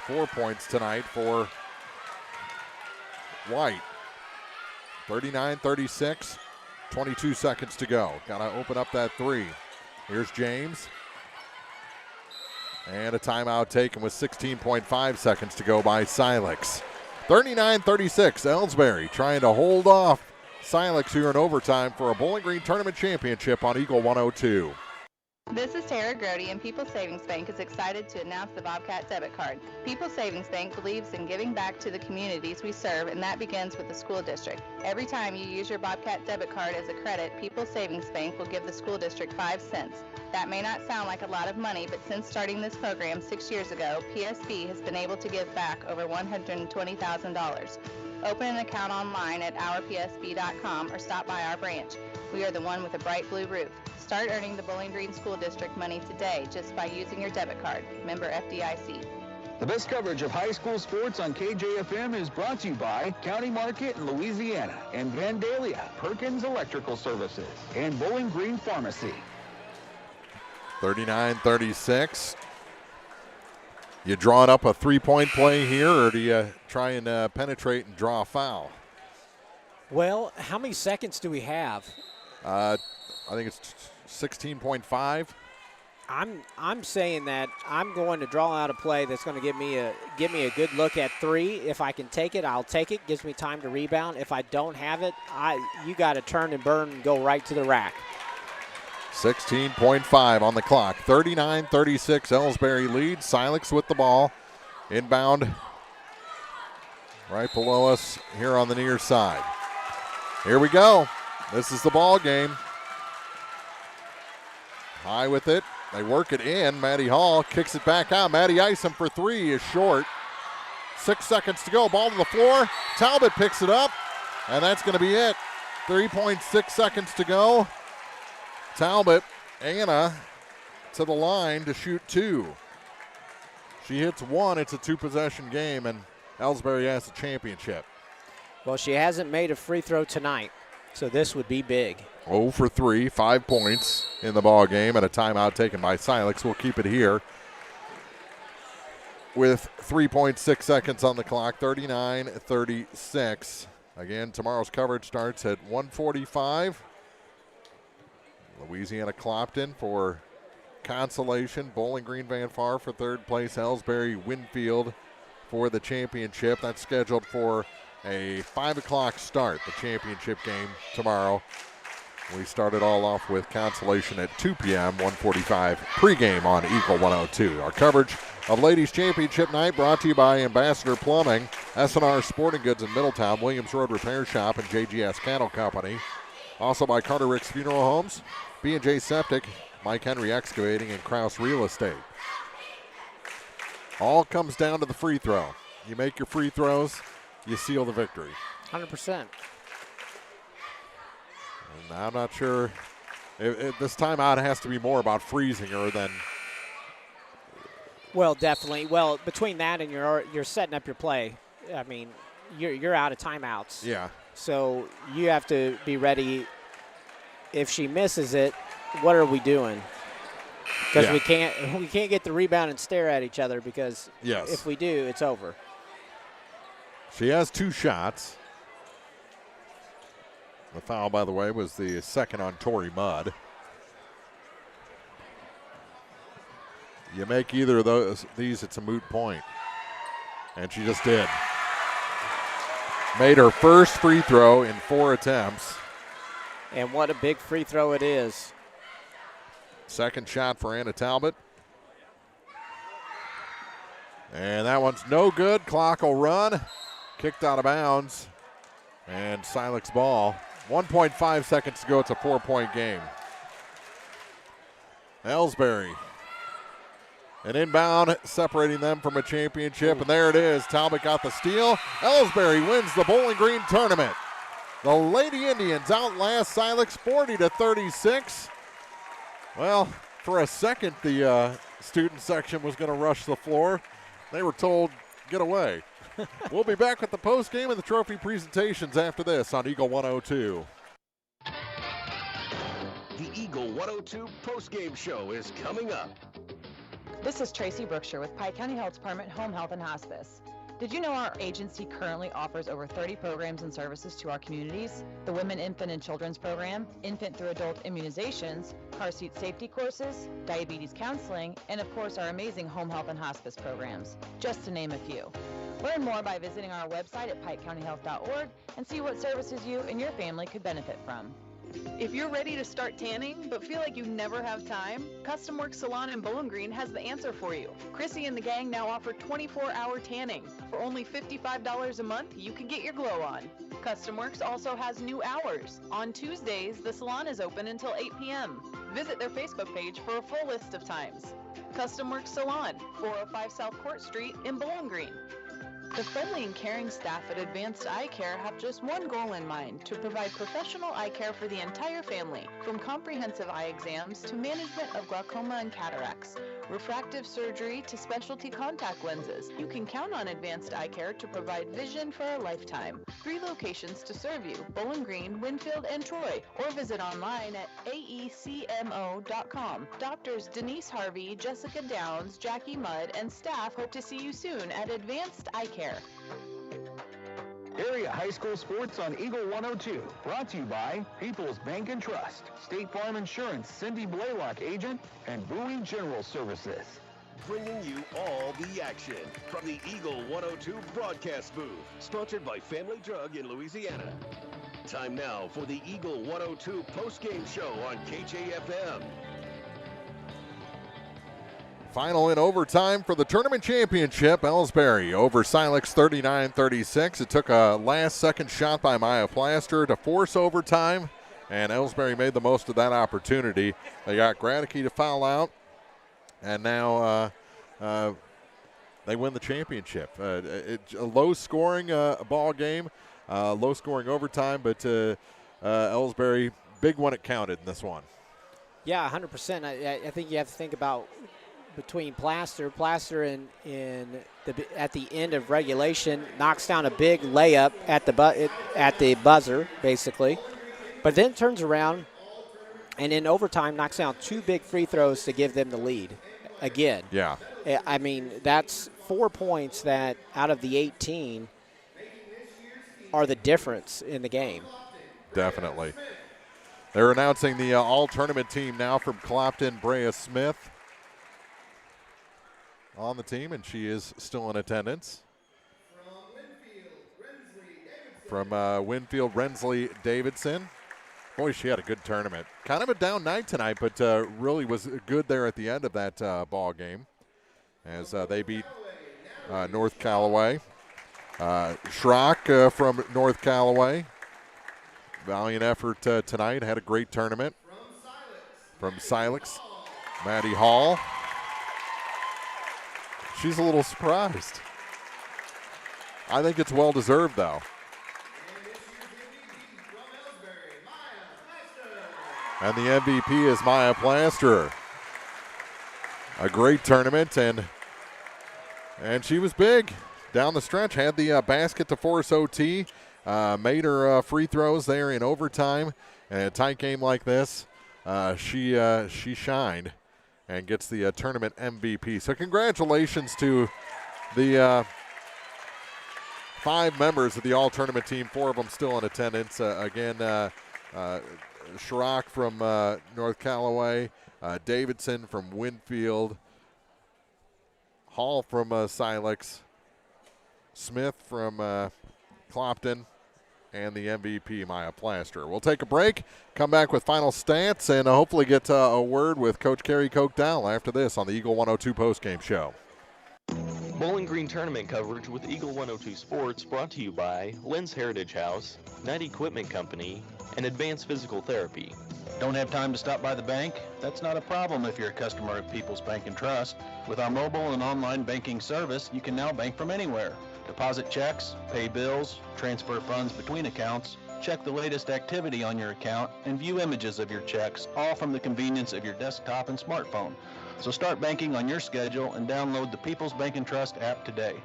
4 points tonight for White. 39-36, 22 seconds to go. Got to open up that three. Here's James. And a timeout taken with 16.5 seconds to go by Silex. 39-36, Elsberry trying to hold off Silex here in overtime for a Bowling Green Tournament Championship on Eagle 102. This is Tara Grody, and People's Savings Bank is excited to announce the Bobcat debit card. People's Savings Bank believes in giving back to the communities we serve, and that begins with the school district. Every time you use your Bobcat debit card as a credit, People's Savings Bank will give the school district 5 cents. That may not sound like a lot of money, but since starting this program 6 years ago, PSB has been able to give back over $120,000. Open an account online at ourpsb.com or stop by our branch. We are the one with a bright blue roof. Start earning the Bowling Green School District money today just by using your debit card. Member FDIC. The best coverage of high school sports on KJFM is brought to you by County Market in Louisiana and Vandalia, Perkins Electrical Services, and Bowling Green Pharmacy. 39-36. You drawing up a three-point play here, or do you try and penetrate and draw a foul? Well, how many seconds do we have? I think it's 16.5. I'm saying that I'm going to draw out a play that's going to give me a good look at three. If I can take it, I'll take it. Gives me time to rebound. If I don't have it, you got to turn and burn and go right to the rack. 16.5 on the clock. 39-36, Elsberry leads. Silex with the ball. Inbound right below us here on the near side. Here we go. This is the ball game. High with it. They work it in. Maddie Hall kicks it back out. Maddie Isom for three is short. 6 seconds to go. Ball to the floor. Talbot picks it up, and that's going to be it. 3.6 seconds to go. Talbot, Anna to the line to shoot two. She hits one. It's a two-possession game, and Elsberry has the championship. Well, she hasn't made a free throw tonight, so this would be big. 0 for 3, 5 points in the ball game, and a timeout taken by Silex. We'll keep it here with 3.6 seconds on the clock, 39-36. Again, tomorrow's coverage starts at 1:45. Louisiana Clopton for consolation. Bowling Green Van Far for third place. Elsberry Winfield for the championship. That's scheduled for a 5 o'clock start, the championship game tomorrow We started all off with consolation at 2 p.m., 1:45 pregame on Eagle 102. Our coverage of Ladies Championship Night brought to you by Ambassador Plumbing, S&R Sporting Goods in Middletown, Williams Road Repair Shop, and JGS Cattle Company. Also by Carter Ricks Funeral Homes, B&J Septic, Mike Henry Excavating, and Krause Real Estate. All comes down to the free throw. You make your free throws, you seal the victory. 100%. And I'm not sure. This timeout has to be more about freezing her than. Well, definitely. Well, between that and you're setting up your play, I mean, you're out of timeouts. Yeah. So you have to be ready. If she misses it, what are we doing? Because we can't get the rebound and stare at each other, because if we do, it's over. She has 2 shots. The foul, by the way, was the second on Tori Mudd. You make either of these, it's a moot point. And she just did. Made her first free throw in 4 attempts. And what a big free throw it is. Second shot for Anna Talbot. And that one's no good. Clock will run. Kicked out of bounds. And Silex ball. 1.5 seconds to go. It's a 4-point game. Elsberry. An inbound separating them from a championship. And there it is. Talbot got the steal. Elsberry wins the Bowling Green tournament. The Lady Indians outlast Silex 40-36. Well, for a second, the student section was going to rush the floor. They were told, get away. We'll be back with the post game and the trophy presentations after this on Eagle 102. The Eagle 102 post-game show is coming up. This is Tracy Brookshire with Pike County Health Department Home Health and Hospice. Did you know our agency currently offers over 30 programs and services to our communities? The Women, Infant, and Children's Program, infant through adult immunizations, car seat safety courses, diabetes counseling, and of course our amazing home health and hospice programs, just to name a few. Learn more by visiting our website at pikecountyhealth.org and see what services you and your family could benefit from. If you're ready to start tanning but feel like you never have time, Custom Works Salon in Bowling Green has the answer for you. Chrissy and the gang now offer 24-hour tanning. For only $55 a month, you can get your glow on. Custom Works also has new hours. On Tuesdays, the salon is open until 8 p.m. Visit their Facebook page for a full list of times. Custom Works Salon, 405 South Court Street in Bowling Green. The friendly and caring staff at Advanced Eye Care have just one goal in mind: to provide professional eye care for the entire family, from comprehensive eye exams to management of glaucoma and cataracts, refractive surgery to specialty contact lenses. You can count on Advanced Eye Care to provide vision for a lifetime. 3 locations to serve you: Bowling Green, Winfield, and Troy, or visit online at aecmo.com. Doctors Denise Harvey, Jessica Downs, Jackie Mudd, and staff hope to see you soon at Advanced Eye Care. Area high school sports on Eagle 102. Brought to you by People's Bank and Trust, State Farm Insurance, Cindy Blaylock agent, and Bowie General Services. Bringing you all the action from the Eagle 102 broadcast booth, sponsored by Family Drug in Louisiana. Time now for the Eagle 102 post-game show on KJFM. Final in overtime for the tournament championship. Elsberry over Silex 39-36. It took a last-second shot by Maya Plaster to force overtime, and Elsberry made the most of that opportunity. They got Gradicke to foul out, and now they win the championship. It's a low-scoring ball game, low-scoring overtime, but Elsberry, big one, it counted in this one. Yeah, 100%. I think you have to think about between Plaster at the end of regulation knocks down a big layup at the buzzer, basically, but then turns around and in overtime knocks down 2 big free throws to give them the lead again. Yeah. I mean, that's 4 points that out of the 18 are the difference in the game. Definitely. They're announcing the all-tournament team now from Clopton. Brea Smith on the team, and she is still in attendance. From Winfield, Rensley Davidson. Boy, she had a good tournament. Kind of a down night tonight, but really was good there at the end of that ball game as they beat North Callaway. Schrock from North Callaway. Valiant effort tonight. Had a great tournament. From Silex, Maddie Hall. She's a little surprised. I think it's well-deserved, though. And the MVP is Maya Plasterer. A great tournament, and she was big down the stretch. Had the basket to force OT. Made her free throws there in overtime. And a tight game like this, she shined and gets the tournament MVP. So congratulations to the 5 members of the all-tournament team. 4 of them still in attendance. Schrock from North Callaway, Davidson from Winfield, Hall from Silex, Smith from Clopton, and the MVP, Maya Plaster. We'll take a break, come back with final stats, and hopefully get a word with Coach Carrie Koch-Dowell after this on the Eagle 102 postgame show. Bowling Green tournament coverage with Eagle 102 Sports brought to you by Lynn's Heritage House, Knight Equipment Company, and Advanced Physical Therapy. Don't have time to stop by the bank? That's not a problem if you're a customer of People's Bank and Trust. With our mobile and online banking service, you can now bank from anywhere. Deposit checks, pay bills, transfer funds between accounts, check the latest activity on your account, and view images of your checks, all from the convenience of your desktop and smartphone. So start banking on your schedule and download the People's Bank and Trust app today.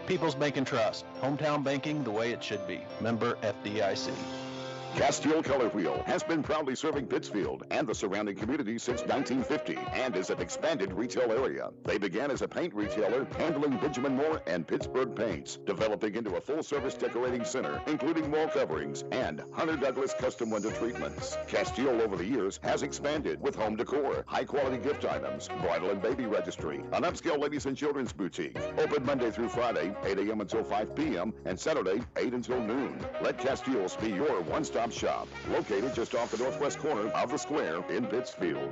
People's Bank and Trust, hometown banking the way it should be. Member FDIC. Castile Color Wheel has been proudly serving Pittsfield and the surrounding community since 1950 and is an expanded retail area. They began as a paint retailer handling Benjamin Moore and Pittsburgh paints, developing into a full-service decorating center, including wall coverings and Hunter Douglas custom window treatments. Castile over the years has expanded with home decor, high-quality gift items, bridal and baby registry, an upscale ladies and children's boutique, open Monday through Friday, 8 a.m. until 5 p.m., and Saturday, 8 until noon. Let Castile's be your one-stop shop, located just off the northwest corner of the square in Pittsfield.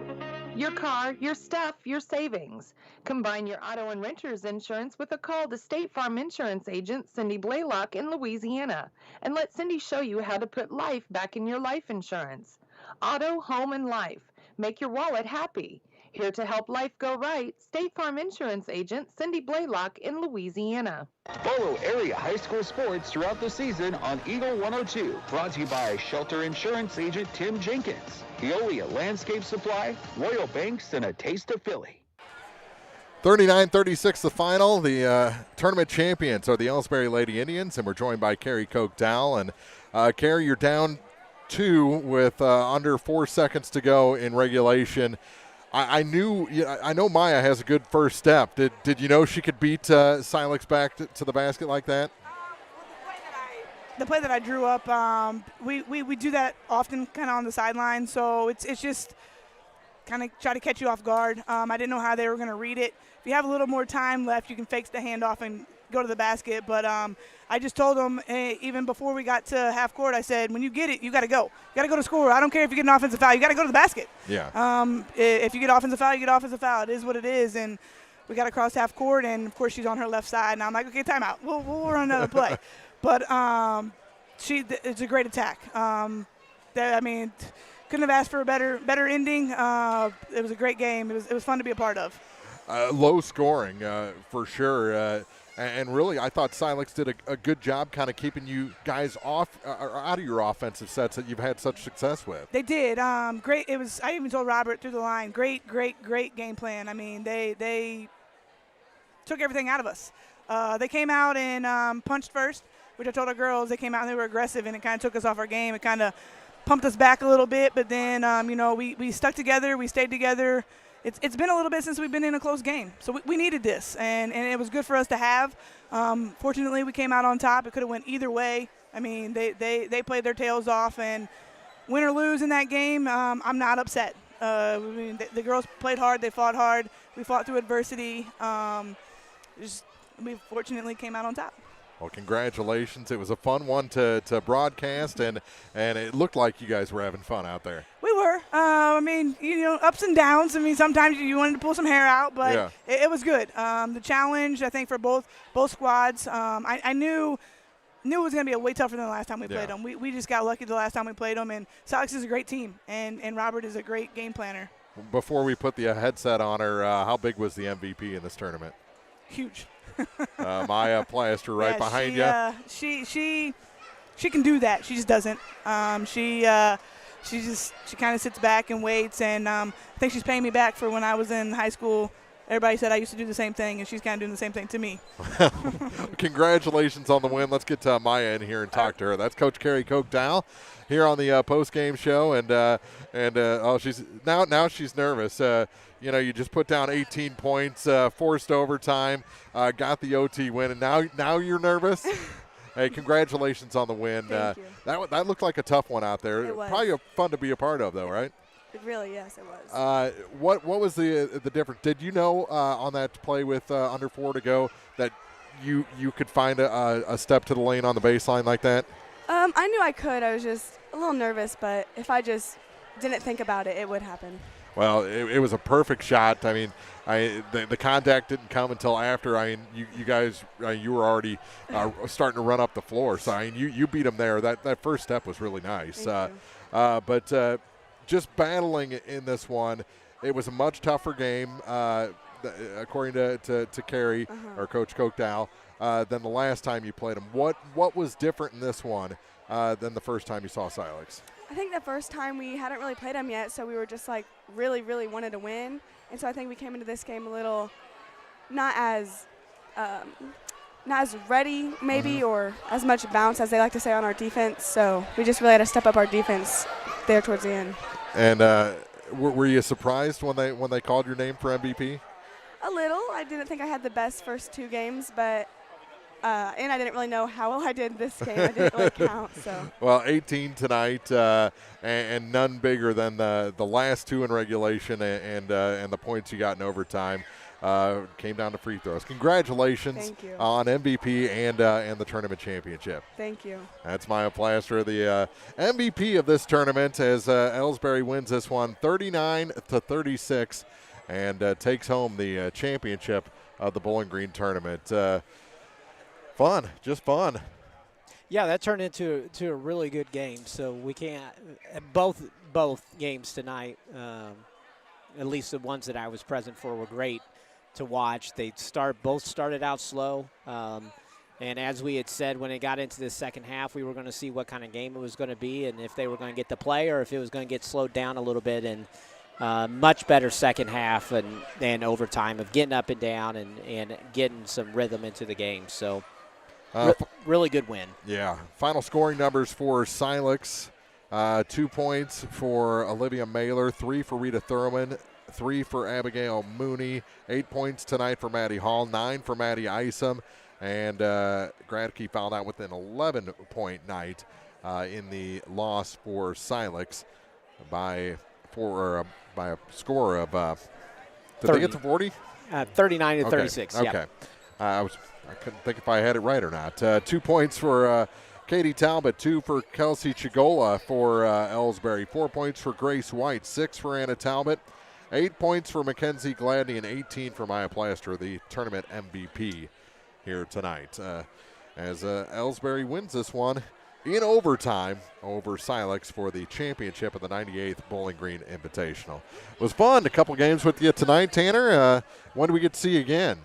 Your car, your stuff, your savings. Combine your auto and renter's insurance with a call to State Farm Insurance agent Cindy Blaylock in Louisiana, and let Cindy show you how to put life back in your life insurance. Auto, home, and life. Make your wallet happy. Here to help life go right, State Farm Insurance agent Cindy Blaylock in Louisiana. Follow area high school sports throughout the season on Eagle 102. Brought to you by Shelter Insurance agent Tim Jenkins, Veolia Landscape Supply, Royal Banks, and a taste of Philly. 39-36 the final. The tournament champions are the Elsberry Lady Indians, and we're joined by Carrie Koch-Dowell. And Carrie, you're down 2 with under 4 seconds to go in regulation. I know Maya has a good first step. Did you know she could beat Silex back to the basket like that? The play that I drew up, we do that often kind of on the sideline, so it's just kind of try to catch you off guard. I didn't know how they were going to read it. If you have a little more time left, you can fake the handoff and go to the basket, but I just told them even before we got to half court, I said, when you get it, you got to go. You got to go to score. I don't care if you get an offensive foul. You got to go to the basket. Yeah. If you get offensive foul, you get offensive foul. It is what it is, and we got across half court, and, of course, she's on her left side, and I'm like, okay, timeout. We'll run another play. But it's a great attack. Couldn't have asked for a better ending. It was a great game. It was fun to be a part of. Low scoring for sure. And really, I thought Silex did a good job kind of keeping you guys off or out of your offensive sets that you've had such success with. They did. Great. It was. I even told Robert through the line, great game plan. I mean, they took everything out of us. They came out and punched first, which I told our girls. They came out and they were aggressive, and it kind of took us off our game. It kind of pumped us back a little bit, but then, we stuck together. We stayed together. It's been a little bit since we've been in a close game, so we needed this, and it was good for us to have. Fortunately, we came out on top. It could have went either way. I mean, they played their tails off, and win or lose in that game, I'm not upset. The girls played hard. They fought hard. We fought through adversity. We fortunately came out on top. Well, congratulations. It was a fun one to broadcast, and it looked like you guys were having fun out there. We were. I mean, ups and downs. I mean, sometimes you wanted to pull some hair out, but Yeah. it was good. The challenge, I think, for both squads, I knew it was going to be way tougher than the last time we played them. We just got lucky the last time we played them, and Silex is a great team, and Robert is a great game planner. Before we put the headset on her, how big was the MVP in this tournament? Huge. Maya Plaster right behind you. She can do that. She just doesn't. She kind of sits back and waits, and I think she's paying me back for when I was in high school. Everybody said I used to do the same thing, and she's kind of doing the same thing to me. Congratulations on the win. Let's get Maya in here and talk to her. That's Coach Carrie Koch-Dow here on the post-game show, and she's now she's nervous. You just put down 18 points, forced overtime, got the OT win, and now you're nervous. Hey, congratulations on the win. Thank you. That looked like a tough one out there. It was. Probably fun to be a part of, though, right? Yes, it was. What was the difference? Did you know on that play with under 4 to go that you could find a step to the lane on the baseline like that? I knew I could. I was just a little nervous, but if I just didn't think about it, it would happen. Well, it was a perfect shot. I mean, the contact didn't come until after. I mean, you guys, you were already starting to run up the floor. So I mean, you beat them there. That first step was really nice. But just battling in this one, it was a much tougher game, according to Carrie or Coach Koch-Dow, than the last time you played them. What was different in this one than the first time you saw Silex? I think the first time we hadn't really played them yet, so we were just like really, really wanted to win. And so I think we came into this game a little not as ready maybe or as much bounce as they like to say on our defense. So we just really had to step up our defense there towards the end. And were you surprised when they called your name for MVP? A little. I didn't think I had the best first 2 games, but and I didn't really know how well I did this game. I didn't really count. So. Well, 18 tonight, and none bigger than the last 2 in regulation, and the points you got in overtime. Came down to free throws. Congratulations on MVP and the tournament championship. Thank you. That's Maya Plaster, the MVP of this tournament, as Elsberry wins this one 39-36 and takes home the championship of the Bowling Green tournament. Fun, just fun. Yeah, that turned into a really good game. So we can't both games tonight. At least the ones that I was present for were great to watch. They both started out slow, and as we had said when it got into the second half, we were going to see what kind of game it was going to be, and if they were going to get the play or if it was going to get slowed down a little bit. And much better second half and overtime of getting up and down and getting some rhythm into the game. So. Really good win. Yeah. Final scoring numbers for Silex. 2 points for Olivia Mailer, 3 for Rita Thurman, 3 for Abigail Mooney, 8 points tonight for Maddie Hall, 9 for Maddie Isom, and Gradke fouled out with an 11-point night in the loss for Silex by a score of did 30. they get to 40? 39-36. Okay. Yeah. I couldn't think if I had it right or not. 2 points for Katie Talbot, 2 for Kelsey Chigola for Elsberry, 4 points for Grace White, 6 for Anna Talbot, 8 points for Mackenzie Gladney, and 18 for Maya Plaster, the tournament MVP here tonight. As Elsberry wins this one in overtime over Silex for the championship of the 98th Bowling Green Invitational. It was fun. A couple games with you tonight, Tanner. When do we get to see you again?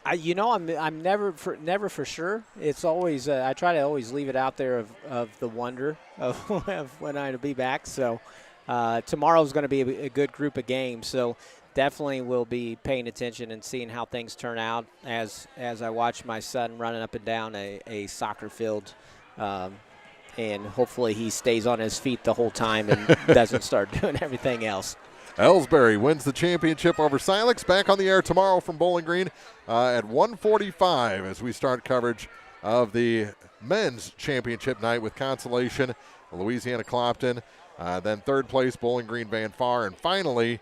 I'm never for sure. It's always I try to always leave it out there of the wonder of when I'll be back. So tomorrow's going to be a good group of games. So definitely will be paying attention and seeing how things turn out as I watch my son running up and down a soccer field. And hopefully he stays on his feet the whole time and doesn't start doing everything else. Elsberry wins the championship over Silex. Back on the air tomorrow from Bowling Green at 1:45 as we start coverage of the men's championship night with consolation Louisiana Clopton, then third place Bowling Green Van Far, and finally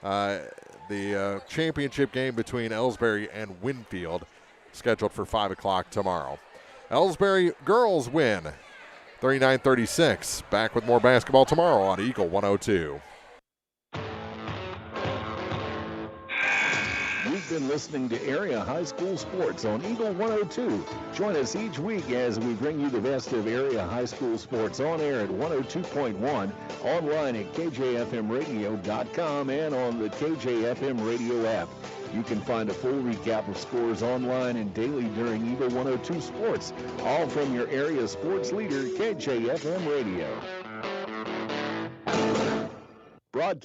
the championship game between Elsberry and Winfield scheduled for 5 o'clock tomorrow. Elsberry girls win 39-36. Back with more basketball tomorrow on Eagle 102. You've been listening to Area High School Sports on Eagle 102. Join us each week as we bring you the best of area high school sports on air at 102.1, online at kjfmradio.com, and on the KJFM radio app. You can find a full recap of scores online and daily during Eagle 102 Sports, all from your area sports leader, KJFM Radio. Broadcast